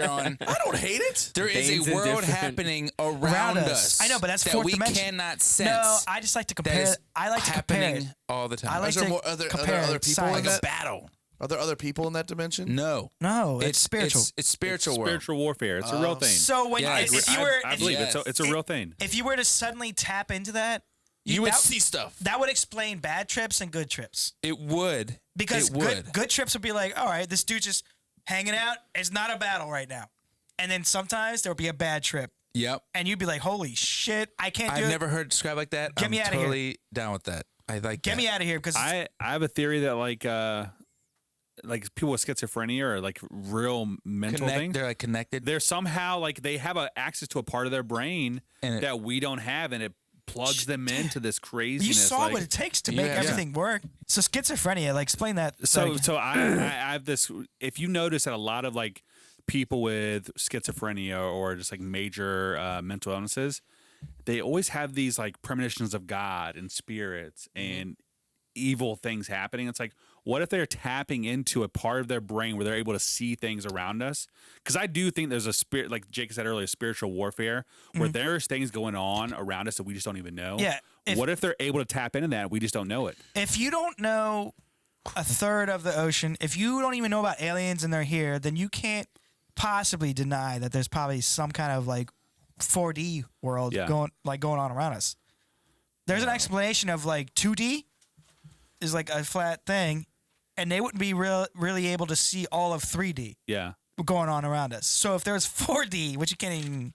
on. I don't hate it. There is Bane's a world indifferent. happening around us. I know, but that's that fourth we dimension. cannot sense. No, I just like to that compare. is I like to compare it. happening all the time. I like Is there to more other compare other people in like science. a battle. Are there other people in that dimension? No, No, it's spiritual. It's spiritual world. Spiritual warfare. It's a real thing. So when Yeah, if you were I if, believe you, it's a real thing. if you were to suddenly tap into that, You would that, see stuff. that would explain bad trips and good trips. It would. Because it would. good trips would be like, all right, this dude just hanging out. It's not a battle right now. And then sometimes there would be a bad trip, Yep. and you'd be like, holy shit, I can't do I've it. never heard it described like that. Get I'm me outta here. totally down with that. I like Get that. me out of here because I have a theory that like people with schizophrenia or like real mental things. They're like connected. They're somehow like they have access to a part of their brain And it- that we don't have, and it plugs them into this craziness. you saw like, what it takes to Yeah. make Yeah. everything work. So schizophrenia, like explain that. So like, so I have this. If you notice that a lot of like people with schizophrenia or just like major mental illnesses, they always have these like premonitions of God and spirits, and evil things happening. It's like, what if they're tapping into a part of their brain where they're able to see things around us? Because I do think there's a spirit, like Jake said earlier, spiritual warfare, where there's things going on around us that we just don't even know. Yeah. What if they're able to tap into that? We just don't know it. If you don't know a third of the ocean, if you don't even know about aliens and they're here, then you can't possibly deny that there's probably some kind of like 4D world going on around us. There's an explanation of like 2D is like a flat thing, and they wouldn't be really able to see all of 3D going on around us. So if there's 4D, which you can't even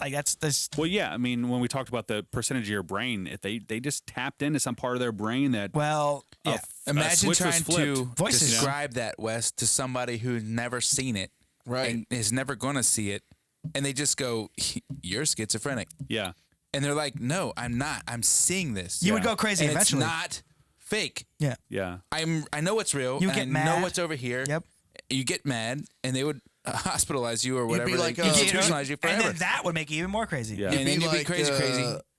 like, that's Well, yeah. I mean, when we talked about the percentage of your brain, if they just tapped into some part of their brain that Imagine switch was trying flipped. to describe that, Wes, to somebody who's never seen it, and is never going to see it, and they just go, "You're schizophrenic." Yeah. And they're like, "No, I'm not. I'm seeing this." You would go crazy and eventually. It's not fake. Yeah. Yeah. I know what's real. You and get I mad. know what's over here. Yep. You get mad, and they would hospitalize you or whatever. be like, they institutionalize you forever. And then that would make you even more crazy. Yeah. and then you'd be like, crazy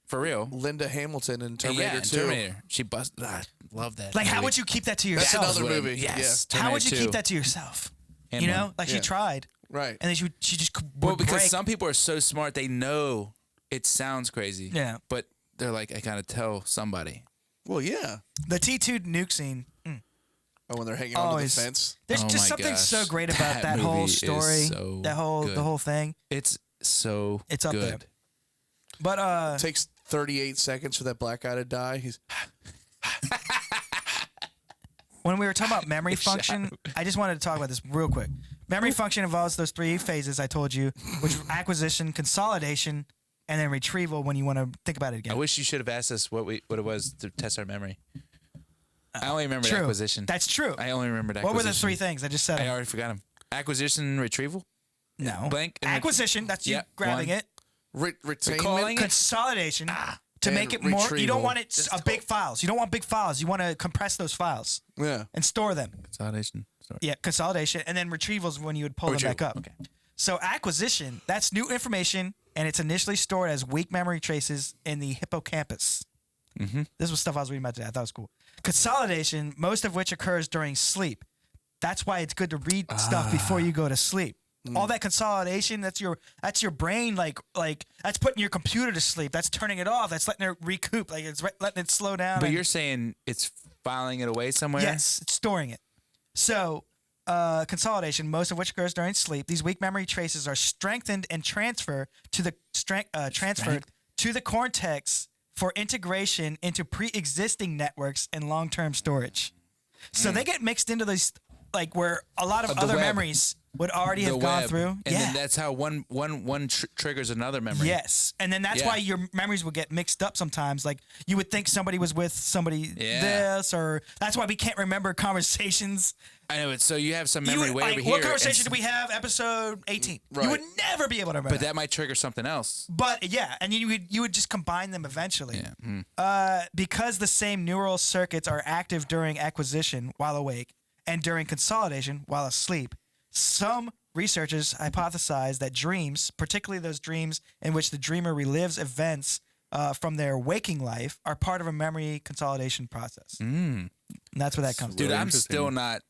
for real. Linda Hamilton in Terminator yeah, 2. Terminator. She busted. I love that. Like, how movie. would you keep that to That's yourself? another movie. Yes. How would you Terminator keep 2. that to yourself? And You know, one. like she Yeah. tried, Right. and then she just Well, would because break. some people are so smart, they know it sounds crazy. Yeah. But they're like, I gotta tell somebody. Well, yeah. The T2 nuke scene. Oh, when they're hanging on Always. the fence. There's Oh just my something gosh. so great about that whole movie is story, so the good. whole thing. It's so It's up good. there. But It takes 38 seconds for that black guy to die. He's when we were talking about memory function, I just wanted to talk about this real quick. Memory function involves those three phases I told you, which are acquisition, consolidation, and then retrieval when you want to think about it I again. wish you should have asked us what it was to test our memory. I only remember True. acquisition. That's true. I only remembered What acquisition. were the three things? I just said I them. already forgot them. Acquisition, retrieval. No. Blank and Acquisition, that's you Yeah, grabbing one. it. retainment. Recalling it. Consolidation, to And make it more. You retrieval. don't want it big files. You don't want big files. You want to compress those files Yeah. and store them. Consolidation. Sorry. Yeah, consolidation, and then retrievals when you would pull them back up. Okay. So acquisition, that's new information, and it's initially stored as weak memory traces in the hippocampus. Mm-hmm. This was stuff I was reading about today. I thought it was cool. Consolidation, most of which occurs during sleep. That's why it's good to read stuff before you go to sleep. All that consolidation, that's your brain, like that's putting your computer to sleep. That's turning it off. That's letting it recoup. Like it's letting it slow down. But and- you're saying it's filing it away somewhere? Yes, it's storing it. So, consolidation, most of which occurs during sleep. These weak memory traces are strengthened and transferred to the cortex for integration into pre-existing networks and long-term storage. So they get mixed into these, like where a lot of The other web. memories would already The have gone web. through. And then that's how one triggers another memory. Yes, and then that's Yeah. why your memories would get mixed up sometimes. Like you would think somebody was with somebody this, or that's why we can't remember conversations. I know it. So you have some You memory would, way like, over here. what conversation and- did we have? Episode 18. Right. You would never be able to remember. But that might trigger something else. But yeah, and you would just combine them eventually. Yeah. Because the same neural circuits are active during acquisition while awake and during consolidation while asleep. Some researchers hypothesize that dreams, particularly those dreams in which the dreamer relives events from their waking life, are part of a memory consolidation process. And that's where that comes Dude, from. I'm interesting. still not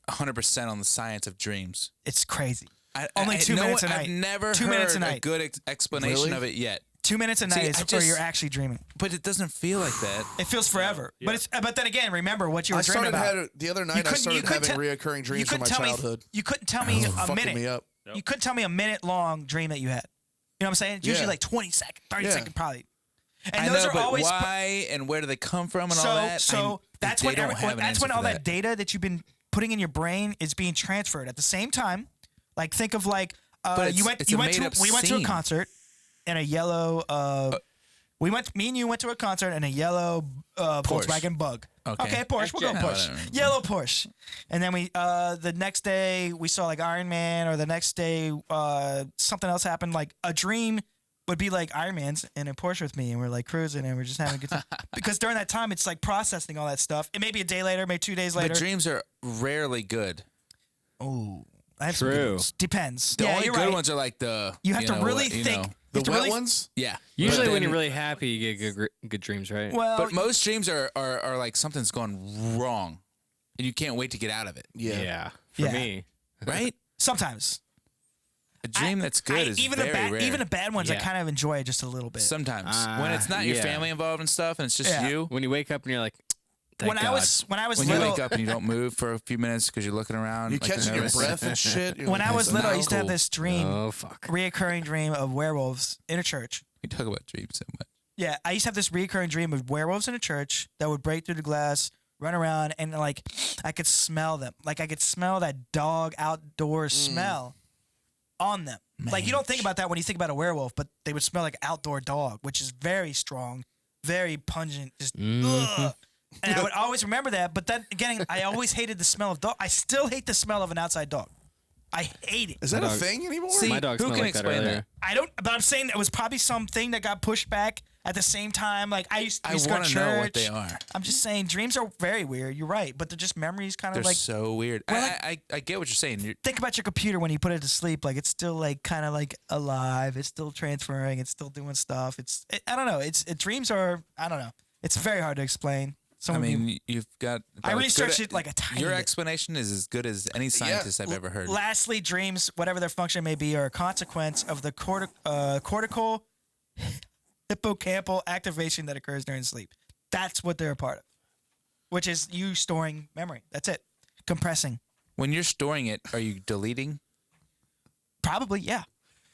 100% on the science of dreams. It's crazy. I, Only I- 2 no, minutes a I've night. never 2 heard minutes a a night. good explanation Really? of it yet. 2 minutes a night See, is I where just- you're actually dreaming. But it doesn't feel like that. It feels forever. But then again, remember what you were I dreaming started about. the other night. I started having reoccurring dreams from my childhood. You couldn't tell me a Fucking minute. me up. You couldn't tell me a minute long dream that you had. You know what I'm saying? It's usually Yeah. like 20 seconds, 30 Yeah. seconds probably. And I those know, are but always why and where do they come from and so all that? that's they when don't have an that's answer when for all that data that you've been putting in your brain is being transferred at the same time. Like think of like But we it's a went to made-up a scene. concert in a yellow me and you went to a concert in a yellow Volkswagen Bug. Okay. Porsche. We'll go Yeah, Porsche. whatever. Yellow Porsche. And then we the next day we saw like Iron Man, or the next day something else happened. Like a dream would be like Iron Man's in a Porsche with me, and we're like cruising and we're just having a good time. Because during that time it's like processing all that stuff. It may be a day later, maybe 2 days later. But dreams are rarely good. Oh, I have some good True. ones. Depends. The yeah, only you're good right. ones are like the You have to really you think. know, The to wet really- ones? Yeah. Usually, But when you're then- really happy, you get good dreams, right? Well, But most dreams are like something's going wrong, and you can't wait to get out of it. yeah. For Yeah. me, Right? sometimes. A dream that's good is even very the bad, rare. Even the bad ones, I Yeah. kind of enjoy just a little bit. Sometimes when it's not your yeah. family involved and stuff, and it's just Yeah. you. when you wake up and you're like, Thank when God. I was When you little, wake up and you don't move for a few minutes because you're looking around, You like you're catching your nervous. breath and shit. You're when like, I was "That's little, I not used to have cool." this dream, oh fuck. reoccurring dream of werewolves in a church. We talk about dreams so much. Yeah, I used to have this recurring dream of werewolves in a church that would break through the glass, run around, and like I could smell them. Like I could smell that dog outdoor smell on them. Like you don't think about that when you think about a werewolf, but they would smell like an outdoor dog, which is very strong, very pungent, just ugh. And I would always remember that. But then again, I always hated the smell of dog. I still hate the smell of an outside dog. I hate it. Is that a dog- thing anymore? See, My dog who smelled can like that explain earlier. that? I don't, but I'm saying it was probably something that got pushed back at the same time. Like I used to I go to want church. to know what they are. I'm just saying dreams are very weird. You're right, but they're just memories, kind They're of like so weird. Well, I get what you're saying. You're, think about your computer when you put it to sleep. Like it's still like kind of like alive. It's still transferring. It's still doing stuff. I don't know. Dreams are, I don't know. It's very hard to explain. I mean, you've got. I about as researched good it like a tiny Your bit. explanation is as good as any scientist I've ever heard. Lastly, dreams, whatever their function may be, are a consequence of the cortical hippocampal activation that occurs during sleep. That's what they're a part of, which is you storing memory. That's it. Compressing. When you're storing it, are you deleting? Probably, yeah.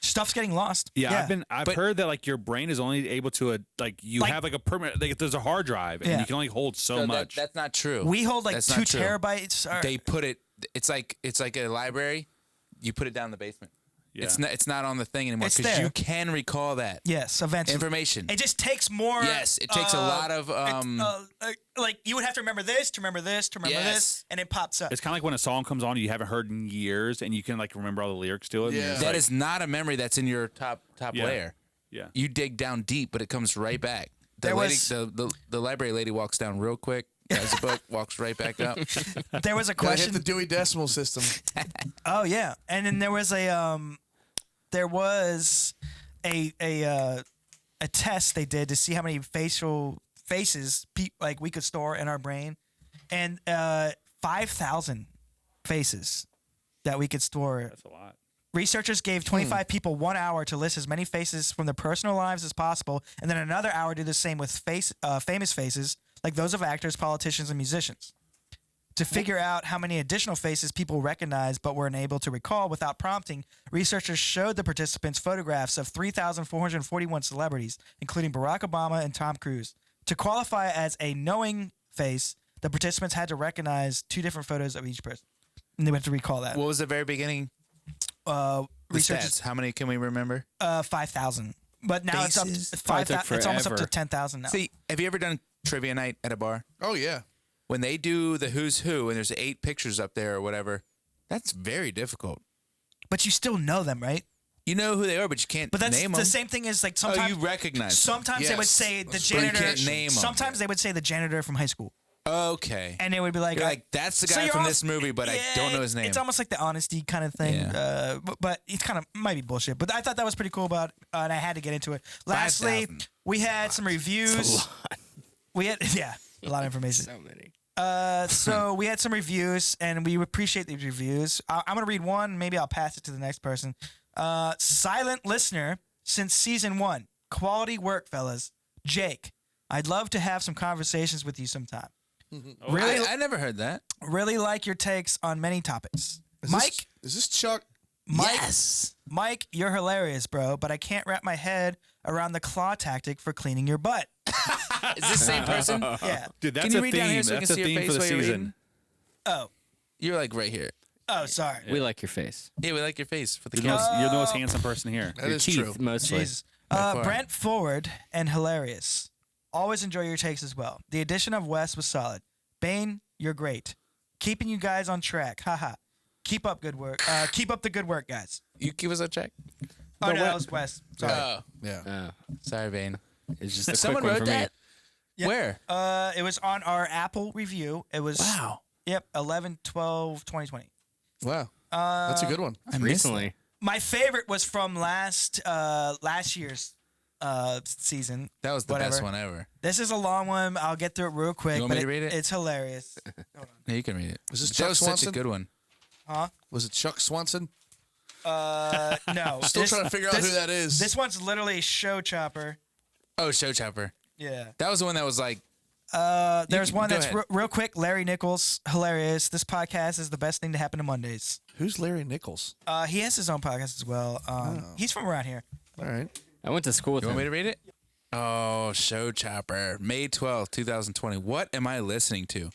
Stuff's getting lost. Yeah, I've But- heard that like your brain is only able to have like a permanent like there's a hard drive and Yeah. you can only hold so No, much. that's not true. We hold like That's 2 not true. terabytes. They put it. It's like a library. You put it down in the basement. Yeah. It's not on the thing anymore It's because there. you can recall that Yes, eventually. information. It just takes more. Yes, it takes a lot of like you would have to remember this, to remember this, to remember this, Yes. and it pops up. It's kind of like when a song comes on you haven't heard in years and you can like remember all the lyrics to it. and Yeah. it's That like- is not a memory that's in your top Yeah. layer. yeah. You dig down deep, but it comes right back. The There lady, was- the library lady walks down real quick, grabs a book, walks right back up. There was a Gotta hit question. the Dewey Decimal System. Oh yeah, and then there was a test they did to see how many faces like we could store in our brain, and 5,000 faces that we could store. That's a lot. Researchers gave 25 people 1 hour to list as many faces from their personal lives as possible, and then another hour do the same with famous faces like those of actors, politicians, and musicians. To figure out how many additional faces people recognized but were unable to recall without prompting, researchers showed the participants photographs of 3,441 celebrities, including Barack Obama and Tom Cruise. To qualify as a knowing face, the participants had to recognize 2 different photos of each person, and they would have to recall that. What was the very beginning? The Researchers, stats. How many can we remember? 5,000, but now it's up Faces? to Probably took 5,000. It's almost up to forever. 10,000 now. See, have you ever done trivia night at a bar? Oh yeah. When they do the who's who and there's 8 pictures up there or whatever, that's very difficult. But you still know them, right? You know who they are, but you can't But that's name the them. same thing as like Oh, sometimes. you recognize them. Sometimes they would Yes. say the But you janitor. can't name 'em. Sometimes they would say the janitor from high school, Okay. and they would be like, You're like, that's the so guy you're from almost- this movie, but I don't know his name. It's almost like the honesty kind of thing, Yeah. but it's kind of might be bullshit. But I thought that was pretty cool about, and I had to get into it. Lastly, 5,000. we had some reviews. We had a lot of information. So many. So we had some reviews, and we appreciate these reviews. I'm gonna read one. Maybe I'll pass it to the next person. Silent listener since season 1. Quality work, fellas. Jake, I'd love to have some conversations with you sometime. Really, I never heard that. really like your takes on many topics. Mike, Is this Chuck? Mike, you're hilarious, bro. But I can't wrap my head around the claw tactic for cleaning your butt. Is this the same person? Yeah. Dude, that's Can you a read theme. down here so I That's can a see your theme face for the while you're season. reading? Oh. You're like right here. Oh, sorry. We like your face. Yeah, we like your face for the You're the camera. you're the most handsome person here. That Your is teeth, true. mostly. Jesus. By far. Brent Forward and hilarious. Always enjoy your takes as well. The addition of Wes was solid. Bane, you're great. Keeping you guys on track. Haha. Keep up good work. Keep up the good work, guys. You give us a check. Oh, no, that was Wes. Sorry. Oh, Yeah. sorry, Vane. It's just a Someone quick one wrote for that. Yep. Where? It was on our Apple review. It was Wow. Yep, 11/12/2020. Wow. That's a good one. I me. missed Recently. My favorite was from last year's season. That was the best one ever. This is a long one. I'll get through it real quick. You want me to read it? It's hilarious. Hold on. Yeah, you can read it. Was this That Chuck was Swanson? such a good one. Huh? Was it Chuck Swanson? No. Still trying to figure out who that is. This one's literally Show Chopper. Oh, Show Chopper. Yeah. That was the one that was like, There's one go that's ahead. real quick. Larry Nichols, hilarious. This podcast is the best thing to happen to Mondays. Who's Larry Nichols? He has his own podcast as well. He's from around here. All right. I went to school with you want him. me to read it? Oh, Show Chopper. May 12th, 2020. What am I listening to?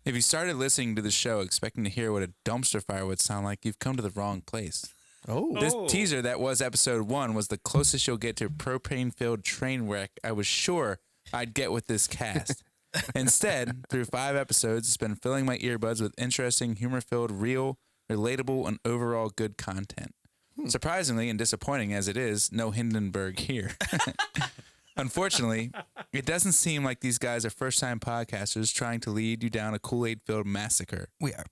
If you started listening to the show expecting to hear what a dumpster fire would sound like, you've come to the wrong place. Oh. This teaser that was episode 1 was the closest you'll get to a propane-filled train wreck I was sure I'd get with this cast. Instead, through 5 episodes, it's been filling my earbuds with interesting, humor-filled, real, relatable, and overall good content. Surprisingly and disappointing as it is, no Hindenburg here. Unfortunately, it doesn't seem like these guys are first-time podcasters trying to lead you down a Kool-Aid-filled massacre. We are.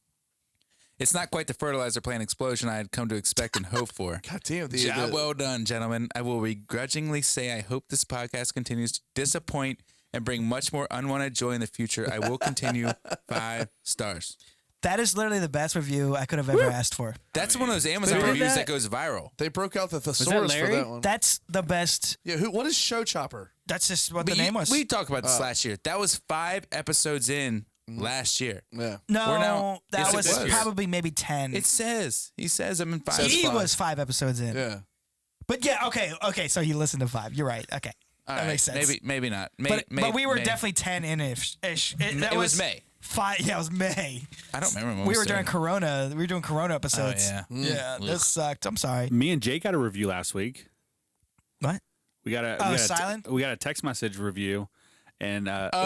It's not quite the fertilizer plant explosion I had come to expect and hope for. God damn. Job well done, gentlemen. I will begrudgingly say I hope this podcast continues to disappoint and bring much more unwanted joy in the future. I will continue 5 stars. That is literally the best review I could have ever asked for. That's one of those Amazon did reviews that? that goes viral. They broke out the thesaurus for Larry? that one. That's the best. Yeah. What is Show Chopper? That's just what But the name was. We talked about this last year. That was 5 episodes in last year. Yeah. no, We're now- that Yes, it was was. probably maybe 10. It says. He says I'm in 5. Says he 5. was 5 episodes in. Yeah. But yeah, okay. So you listened to 5. You're right. Okay, All that right, makes sense. Maybe not. But we were May. definitely 10 in ish. It was May. 5. Yeah, it was May. I don't remember when We were started. doing Corona. We were doing Corona episodes. yeah. Yeah, this sucked. I'm sorry. Me and Jake got a review last week. What? We got a silent? we got a text message review, and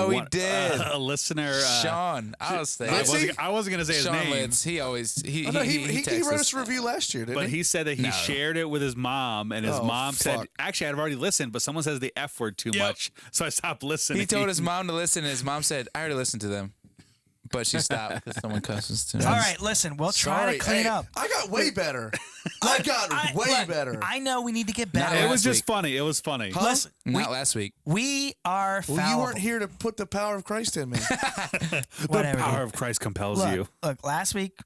we did. a listener. Sean. I was saying. I wasn't gonna say his Sean name, Litz. He always he Oh, no, he texts wrote us a review last year, didn't but he said that he No. shared it with his mom, and his Oh, mom said, fuck. "Actually, I'd already listened, but someone says the F word too much, so I stopped listening." He told his mom to listen, and his mom said, "I already listened to them," but she stopped because someone cusses too. All right, listen. We'll try Sorry. to clean Hey, up. I got way better. I got way Look, better. I know we need to get better. It Last was just week. funny. It was funny. Listen, Not last week. we are Well, fallible. you weren't here to put the power of Christ in me. Whatever. The power dude. of Christ compels you. Look, last week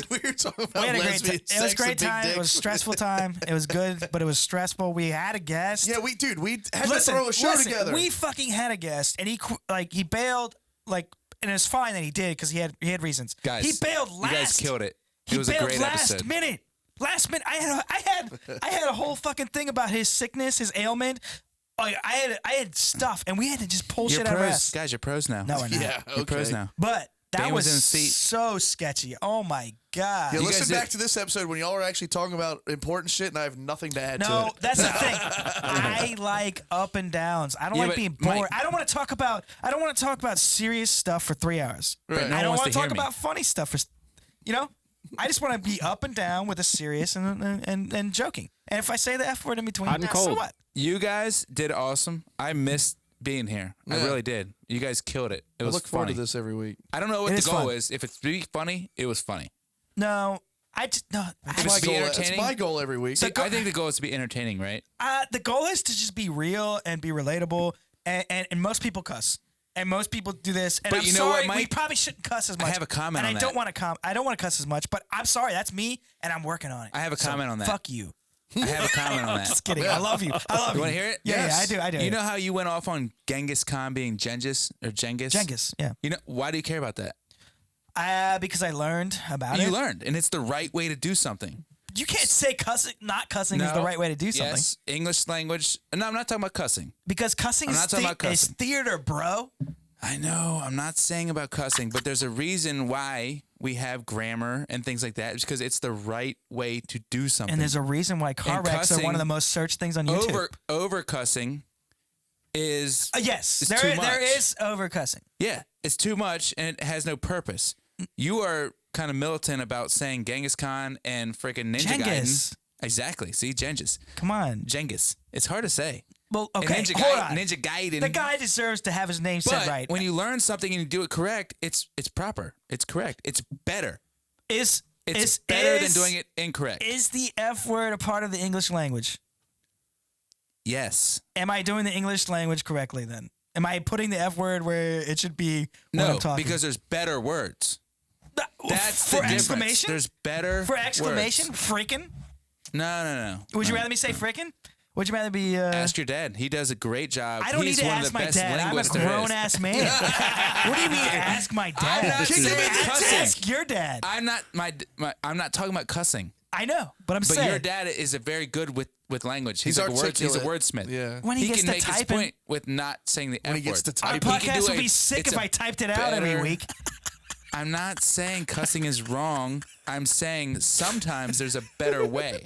we were talking about we had a great time. lesbian It was a sex great and big time. It was a dicks. stressful time. It was good, but it was stressful. We had a guest. Yeah, we had to throw a show listen, together. We fucking had a guest, and he bailed and it's fine that he did because he had reasons. Guys, he bailed last. You guys killed it. He It was a bailed great last episode. minute. Last minute, I had a whole fucking thing about his sickness, his ailment. I had stuff, and we had to just pull You're shit out of pros, us. guys. You're pros now. No, we're not. Yeah, You're pros okay. now. But that Dane was was in the seat. so sketchy. Oh my god. Yeah, You listen guys did- back to this episode when y'all are actually talking about important shit, and I have nothing to add to No, it. that's the thing. I like up and downs. I don't Yeah, like but being bored. Mike- I don't want to talk about serious stuff for 3 hours. Right. no I one don't wants want to to hear talk me. about funny stuff for, I just want to be up and down with a serious and joking. And if I say the F word in between, Hot and so cold. what? You guys did awesome. I missed being here. I Yeah. really did. You guys killed it. It I was look forward funny. to this every week. I don't know what It the is goal fun. is. If it's to be funny, it was funny. No, I just no. If It's it's my be goal. It's entertaining? my goal every week. See, I think the goal is to be entertaining, right? The goal is to just be real and be relatable. And most people cuss. And most people do this. And But I'm you know what, sorry, we Mike? probably shouldn't cuss as much. have a comment and on I that. don't want to I don't want to cuss as much. But I'm sorry, that's me, and I'm working on it. I have a comment on that. Fuck you. I have a comment on that. Just kidding. I love you. I love You you. want to hear it? Yeah, Yes. yeah, I do. You know how you went off on Genghis Khan being Genghis or Genghis? Genghis, yeah. You know why do you care about that? Because I learned about You it. learned, and it's the right way to do something. You can't say not cussing is the right way to do something. Yes, English language. No, I'm not talking about cussing. Because cussing I'm is, not talking about is cussing. theater, bro. I know. I'm not saying about cussing, but there's a reason why we have grammar and things like that. It's because it's the right way to do something. And there's a reason why car And wrecks are one cussing of the most searched things on YouTube. over cussing is Yes, it's there too there much. is over cussing. Yeah, it's too much and it has no purpose. You are kind of militant about saying Genghis Khan and freaking Ninja Genghis. Gaiden. Exactly. See, Genghis. Come on. Genghis. It's hard to say. Well, And okay, Ninja, hold on. Ninja Gaiden. The guy deserves to have his name but said right. when you learn something and you do it correct, it's proper. It's correct. It's better. Is It's better than doing it incorrect. Is the F word a part of the English language? Yes. Am I doing the English language correctly then? Am I putting the F word where it should be when No, I'm talking? because there's better words. That's for the difference. exclamation? There's better For exclamation? words. Freaking? No. Would you rather me say frickin'? Would you rather be... Ask your dad. He does a great job. I don't He's need to one ask of the my best dad. I'm a linguists there is. grown-ass man. What do you mean ask my dad? I'm not saying cussing. Ask your dad. I'm not I'm not talking about cussing. I know, but I'm But saying... your dad is a very good with language. He's, He's like he's a articulate. wordsmith. Yeah. When he gets can to make his typing- point with not saying the When F he gets word. to Our typing. He can podcast do would a- be sick it's if a I typed it out every better- week. I'm not saying cussing is wrong. I'm saying sometimes there's a better way.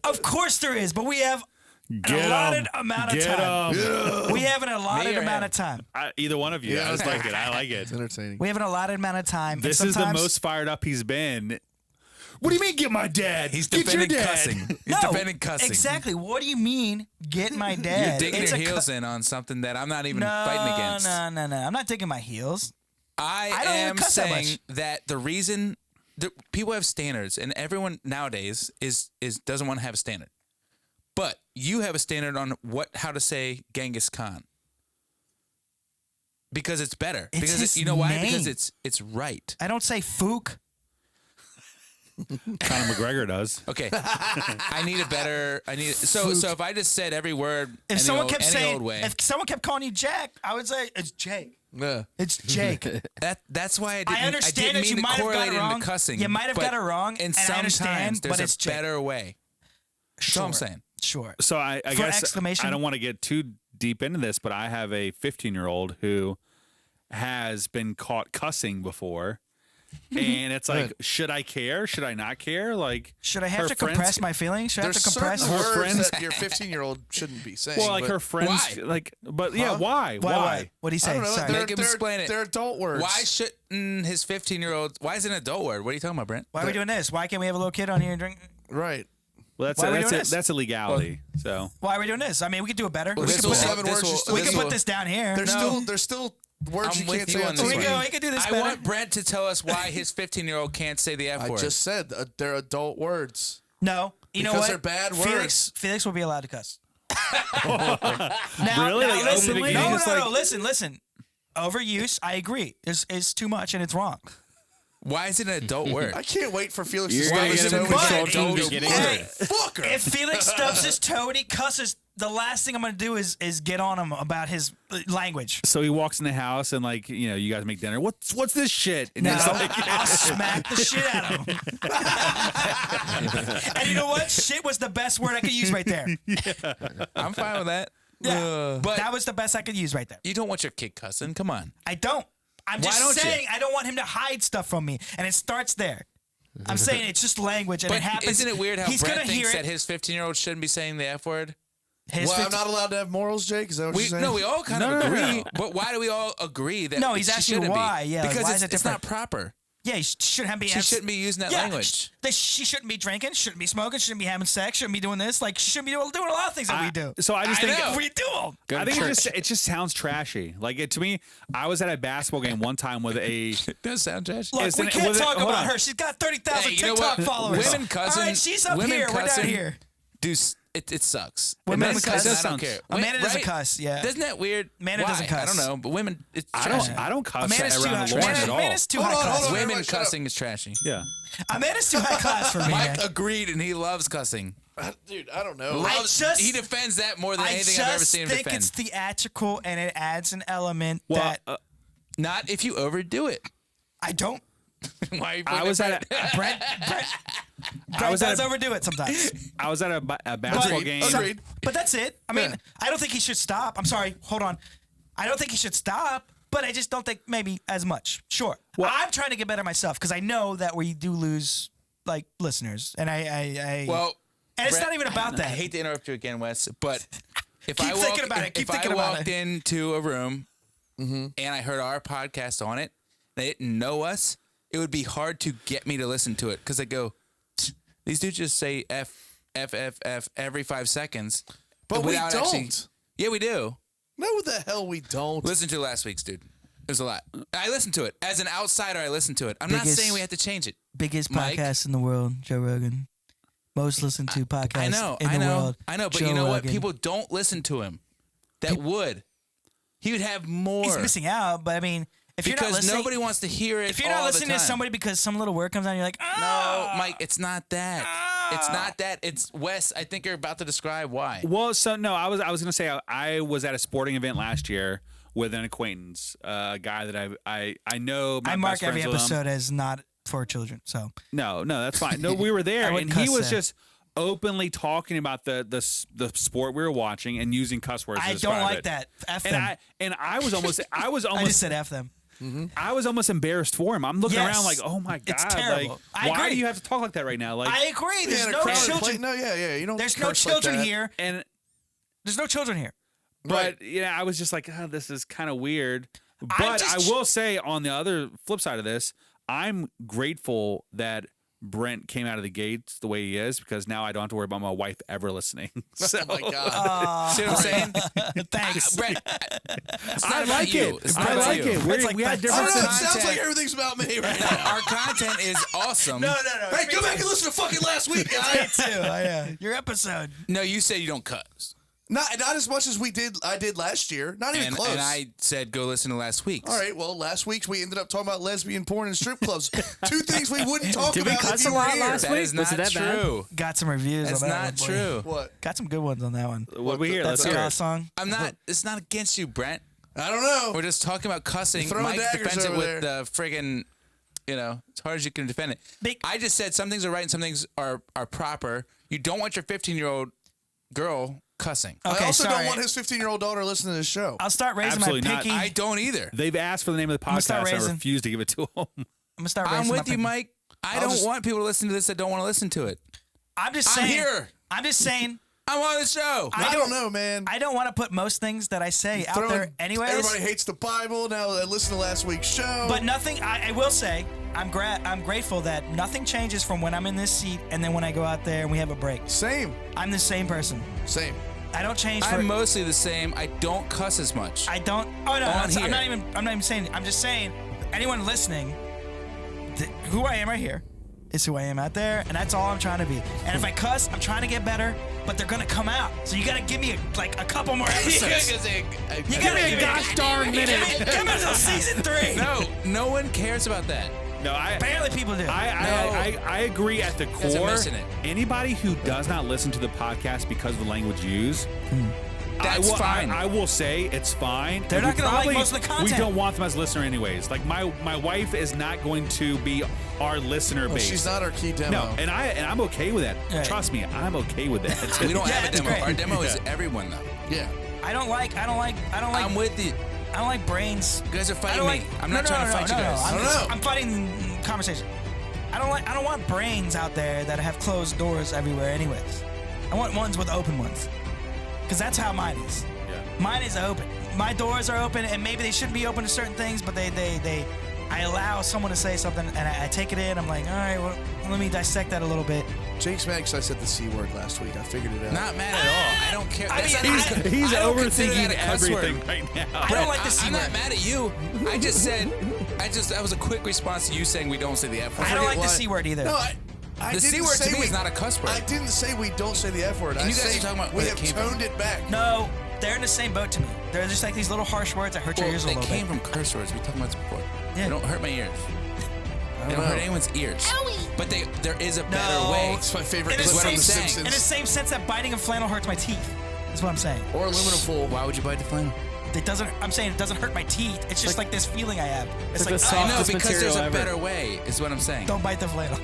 Of course there is, but we have an Get allotted 'em. amount of Get time. 'em. We have an allotted Me or amount him? of time. Either one of you. Yeah, I just okay. like it. I like it. It's entertaining. We have an allotted amount of time. and This is the sometimes- most fired up he's been. What do you mean, get my dad? He's Get your defending dad. cussing. He's No, defending cussing. Exactly. What do you mean, get my You're dad? digging It's your a cu- heels in on something that I'm not even No, fighting against. no. I'm not digging my heels. I don't even am cuss that saying much. that the reason people have standards, and everyone nowadays is doesn't want to have a standard. But you have a standard on how to say Genghis Khan. Because it's better. It's because his you know why? name. Because it's right. I don't say Fook. Conor McGregor does. Okay. So if I just said every word If someone kept any saying, old way, if someone kept calling you Jack, I would say it's Jake. Yeah. It's Jake. that's why I didn't. I understand didn't that you mean to might have got correlate it it wrong. into cussing. You might have but got it wrong, And and I sometimes understand, there's but a it's Jake. better way. That's all I'm saying. Sure. So I For guess exclamation- I don't want to get too deep into this, but I have a 15-year-old who has been caught cussing before. And it's like, should I care? Should I not care? Like, Should I have her to friends- compress my feelings? Should I have There's to compress? certain Her words friends- that your 15-year-old shouldn't be saying. Well, like but her friends, Why? like, but yeah, why? Why? What do you I say? don't know. Sorry. They're, Make him they're, explain it. They're adult words. Why shouldn't his 15-year-old? Why is it an adult word? What are you talking about, Brent? Why are we doing this? Why can't we have a little kid on here and drink? Right. Well, that's Why are we that's doing it. this? That's illegality. So Why are we doing this? I mean, we could do it better. Well, we this could will put, seven words. will- we this could will- put this down here. There's still words I'm you with can't you say on on this we one. TV. go. We could do this I better. want Brent to tell us why his 15-year-old can't say the F I word. just said they're adult words. No, you know Because what? they're bad Felix will be allowed to cuss. Really? Now Like, listen. openly, No, just no, like- no. Listen. Overuse, I agree. Is too much and it's wrong. Why is it an adult word? I can't wait for Felix You're to gonna start get him his toe controlled and from the go, beginning. Hey, fucker. if Felix stubs his toe and he cusses, the last thing I'm gonna do is get on him about his language. So he walks in the house and like, you know, you guys make dinner. What's this shit? And No, he's like, I'll smack the shit out of him. And you know what? Shit was the best word I could use right there. I'm fine with that. Yeah, But that was the best I could use right there. you don't want your kid cussing. Come on. I don't. I'm Why just don't you? saying I don't want him to hide stuff from me, and it starts there. I'm saying it's just language, and But it happens. isn't it weird how he's Brent gonna hear thinks it. that his 15-year-old shouldn't be saying the F word? His Well, I'm 15 not allowed to have morals, Jake. Is that what you're saying? No, we all kind No, of no, no, agree. no. But why do we all agree that No, he's she asking shouldn't why. be? Yeah, like, because why is it's it not different? proper. Yeah, he shouldn't be. She shouldn't be using that language. She shouldn't be drinking. Shouldn't be smoking. Shouldn't be having sex. Shouldn't be doing this. Like, she shouldn't be doing a lot of things that we do. So I just I think know. We do them. Go I to think church. it just sounds trashy. Like to me, I was at a basketball game one time with a It does sound trashy. Look, Isn't we it- can't was it- talk hold about on. her. She's got 30,000 Hey, you know TikTok what? followers. Women cussing. All right, she's up women here. We're cussing, down here. It sucks. Women It does cussing. cuss, I don't care. Amanda doesn't Right? cuss, yeah. Isn't that weird? Amanda Why? doesn't I cuss. don't know, but women, it's I trashy. don't cuss Amanda's too around high. Lauren at all. Amanda's too high Hold on, class. hold on. Women everybody shut cussing is trashy. Yeah. Amanda's too high class for me. Mike man. agreed, and he loves cussing. Dude, I don't know. He defends that more than I anything I've ever just seen him think defend. it's theatrical and it adds an element Well, that Not if you overdo it. I don't. Why are you I putting was it at a, Brent I was does at a, overdo it sometimes. I was at a basketball Agreed. game. Agreed. But that's it. I mean, Yeah. I don't think he should stop. I'm sorry. Hold on. I don't think he should stop, but I just don't think maybe as much. Sure. Well- I'm trying to get better myself because I know that we do lose like listeners, and I Well, and it's Brett, not even about that. I hate to interrupt you again, Wes, but if Keep I walk, thinking about it. Keep if thinking I about walked it. into a room and I heard our podcast on it, they didn't know us, it would be hard to get me to listen to it because I go, these dudes just say F every 5 seconds. But we without don't. actually- yeah, we do. No, the hell we don't. Listen to last week's, dude. It There's a lot. I listen to it. As an outsider, I listen to it. I'm not Biggest- saying we have to change it. Biggest Mike? podcast in the world, Joe Rogan. Most listened to podcast I know, in I the know, world. I know. But Joe you know what? Rogan. People don't listen to him. That would. He would have more. He's missing out, but I mean, if you're not because listening, nobody wants to hear it. if you're not all listening the to time. somebody because some little word comes out, and you're like, No, Mike, it's not that. It's not that. It's Wes. I think you're about to describe why. Well, so no, I was gonna say I was at a sporting event last year with an acquaintance, a guy that I know. My I mark best every friends with him. episode as not for children. So No, that's fine. No, we were there, I wouldn't and he cuss was there. just openly talking about the sport we were watching and using cuss words. I to don't describe like it. that. F And them. I was almost I just said F them. I was almost embarrassed for him. I'm looking Yes. around like, oh my god, It's terrible. like I why agree. do you have to talk like that right now? Like, I agree. There's in a no crowded children. place- No, yeah. You don't. There's no curse like children that. here. and There's no children here. but yeah, I was just like, oh, this is kind of weird. But just- I will say, on the other flip side of this, I'm grateful that Brent came out of the gates the way he is, because now I don't have to worry about my wife ever listening. So Oh my God. See what I'm saying? Thanks. Brett, it's not I about like you. it. It's not I about like you. it. It's like We had that- I don't different. know. It sounds content. like everything's about me right now. Our content is awesome. No. Hey, go back and listen to fucking last week, Me guys. too. Yeah. Your episode. No, you said you don't cuss. Not as much as I did last year. Not even close. And I said go listen to last week's. All right, well, last week we ended up talking about lesbian porn and strip clubs. Two things we wouldn't talk Did we about if cuss you a were lot here. last That week? is Was not it that bad? true. Got some reviews That's on that not one, boy. true. What? Got some good ones on that one. What we hear? That Let's hear ska it. song. I'm not. It's not against you, Brent. I don't know. We're just talking about cussing. Throwing Mike daggers defends it over with the friggin', as hard as you can defend it. Big- I just said some things are right and some things are proper. You don't want your 15-year-old girl cussing. Okay, I also sorry. don't want his 15-year-old daughter listening to this show. I'll start raising Absolutely my not. pinky. I don't either. They've asked for the name of the gonna start podcast. I raising- refuse to give it to them. I'm gonna start raising I'm my with you, pinky. Mike. I I'll don't just- want people to listen to this that don't want to listen to it. I'm just I'm saying. here. I'm just saying. I'm on the show. I don't know, man. I don't want to put most things that I say out Throwing- there anyways. Everybody hates the Bible. Now they listen to last week's show. But nothing. I will say. I'm grateful that nothing changes from when I'm in this seat and then when I go out there and we have a break. Same. I'm the same person. Same. I don't change. For, I'm mostly the same. I don't cuss as much. I don't. Oh no, On I'm here. not even saying. I'm just saying. Anyone listening, who I am right here is who I am out there, and that's all I'm trying to be. And if I cuss, I'm trying to get better, but they're gonna come out. So you gotta give me a couple more episodes. You gotta give me a gosh darn minute. Give me until season 3. No one cares about that. No, Barely people do. I agree at the guys are core. missing it. Anybody who does not listen to the podcast because of the language used, That's fine. I will say it's fine. They're And not we gonna like probably- most of the content. We don't want them as listener anyways. Like my wife is not going to be our listener Well, base. she's not our key demo. No, and I'm okay with that. Right. Trust me, I'm okay with that. We don't Yeah, have a it's demo. great. Our demo is everyone though. Yeah. I don't like I'm with you. I don't like brains. You guys are I fighting don't me. like. I'm not trying to fight you guys. I'm, I don't know. I'm fighting conversation. I don't want brains out there that have closed doors everywhere. Anyways, I want ones with open ones, because that's how mine is. Yeah. Mine is open. My doors are open, and maybe they shouldn't be open to certain things, but I allow someone to say something, and I take it in. I'm like, all right, well, let me dissect that a little bit. Jake Schmengis, I said the C word last week. I figured it out. Not mad at all. I don't care. I That's mean, not- He's I don't consider overthinking that a cuss word. everything right now. I don't like the C I'm word. not mad at you. I just said, that was a quick response to you saying we don't say the F word. I don't like the what? C word either. No, I The didn't C word say to me we- is not a cuss word. I didn't say we don't say the F word. And I you guys say are talking about we where have it came from. toned it back. No, they're in the same boat to me. They're just like these little harsh words that hurt your Well, ears a they little came bit. from curse words. We talked about this before. Yeah. They don't hurt my ears. They don't hurt anyone's ears. But there is a better No. way. It's my favorite In the clip from same- The saying. Simpsons. In the same sense that biting a flannel hurts my teeth. That's what I'm saying. Or aluminum foil. Why would you bite the flannel? It doesn't. I'm saying it doesn't hurt my teeth. It's just like this feeling I have. It's like like, the oh, I know, softest because there's a material better ever. way, is what I'm saying. don't bite the flannel.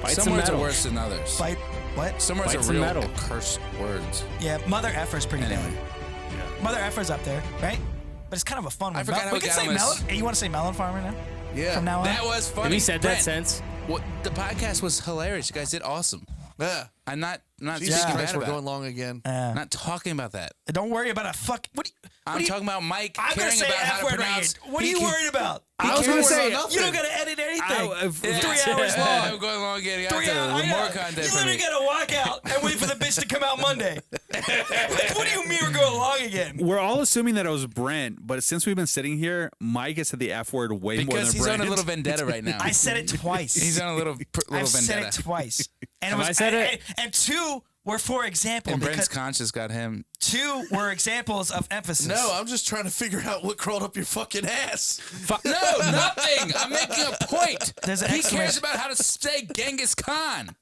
Bite Some some words are metal. worse than others. Bite what? Some words Bite are some real metal. curse words. Yeah, mother effer's pretty Anyway. bad. Mother effer's up there, right? But it's kind of a fun one. forgot how we we can got say on this. melon. Hey, you want to say melon farmer now? Yeah. From now on. That was funny. Have you said Brent, that since? What, the podcast was hilarious. You guys did awesome. Yeah. I'm not Jesus speaking Christ, bad we're about going it. long again. I'm not talking about that. Don't worry about a fuck. I'm talking about Mike I'm gonna caring say about F how to word pronounce. What are you worried about? I was going to say, You don't gotta edit anything. 3 hours I'm long. going long again. You got 3 to hours. more content You for literally me. gotta walk out and wait for the bitch to come out Monday. What do you mean we're going long again? we're all assuming that it was Brent, but since we've been sitting here, Mike has said the F word way more Because than he's Brent. on a little vendetta right now. I said it twice. He's on a little I've vendetta. said it twice. And Have it was, I said it? And 2 were for example And Brent's because conscience got him. 2 were examples of emphasis. No, I'm just trying to figure out what crawled up your fucking ass. No, nothing. I'm making a point. There's an He cares exclamation- about how to say Genghis Khan.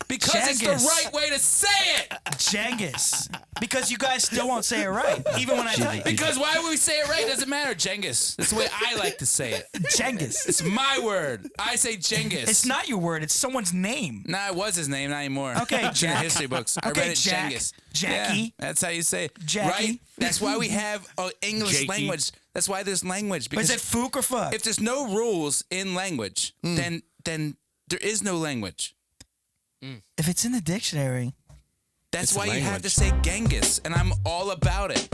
Because it's the Genghis. right way to say it. Genghis. Because you guys still won't say it right, even when I tell you. Because why would we say it right? It doesn't matter. Genghis. That's the way I like to say it. Genghis. It's my word. I say Genghis. It's not your word. It's someone's name. Nah, it was his name, not anymore. Okay, It's in the Jack. history books. I Okay, read it Jack. Genghis. Jackie. Yeah, that's how you say it. Jackie. Right? That's why we have English Jakey. language. That's why there's language. But Because is it fook or fuck? if there's no rules in language, then there is no language. If it's in the dictionary, That's It's why you have language. to say Genghis, and I'm all about it.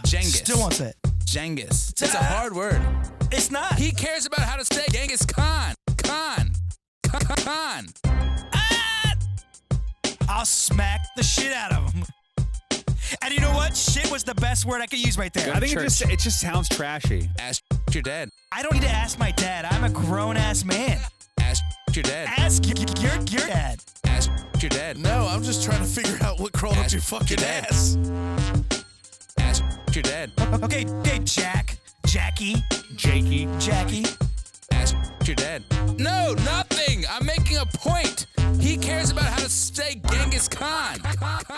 Genghis. still won't say it. Genghis. It's a hard word. It's not. He cares about how to say Genghis Khan. Khan. I'll smack the shit out of him. And you know what? Shit was the best word I could use right there. I think it just sounds trashy. Ask your dad. I don't need to ask my dad. I'm a grown ass man. Ask your dad. Ask your dad. Ask your dad. No, I'm just trying to figure out what crawled up Ask your fucking your dad. ass. Ask your dad. Okay, Jack, Jackie, Jakey. Jackie. Ask your dad. No, nothing. I'm making a point. He cares about how to say Genghis Khan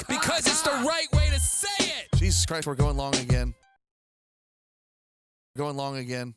because it's the right way to say it. Jesus Christ, we're going long again. Going long again.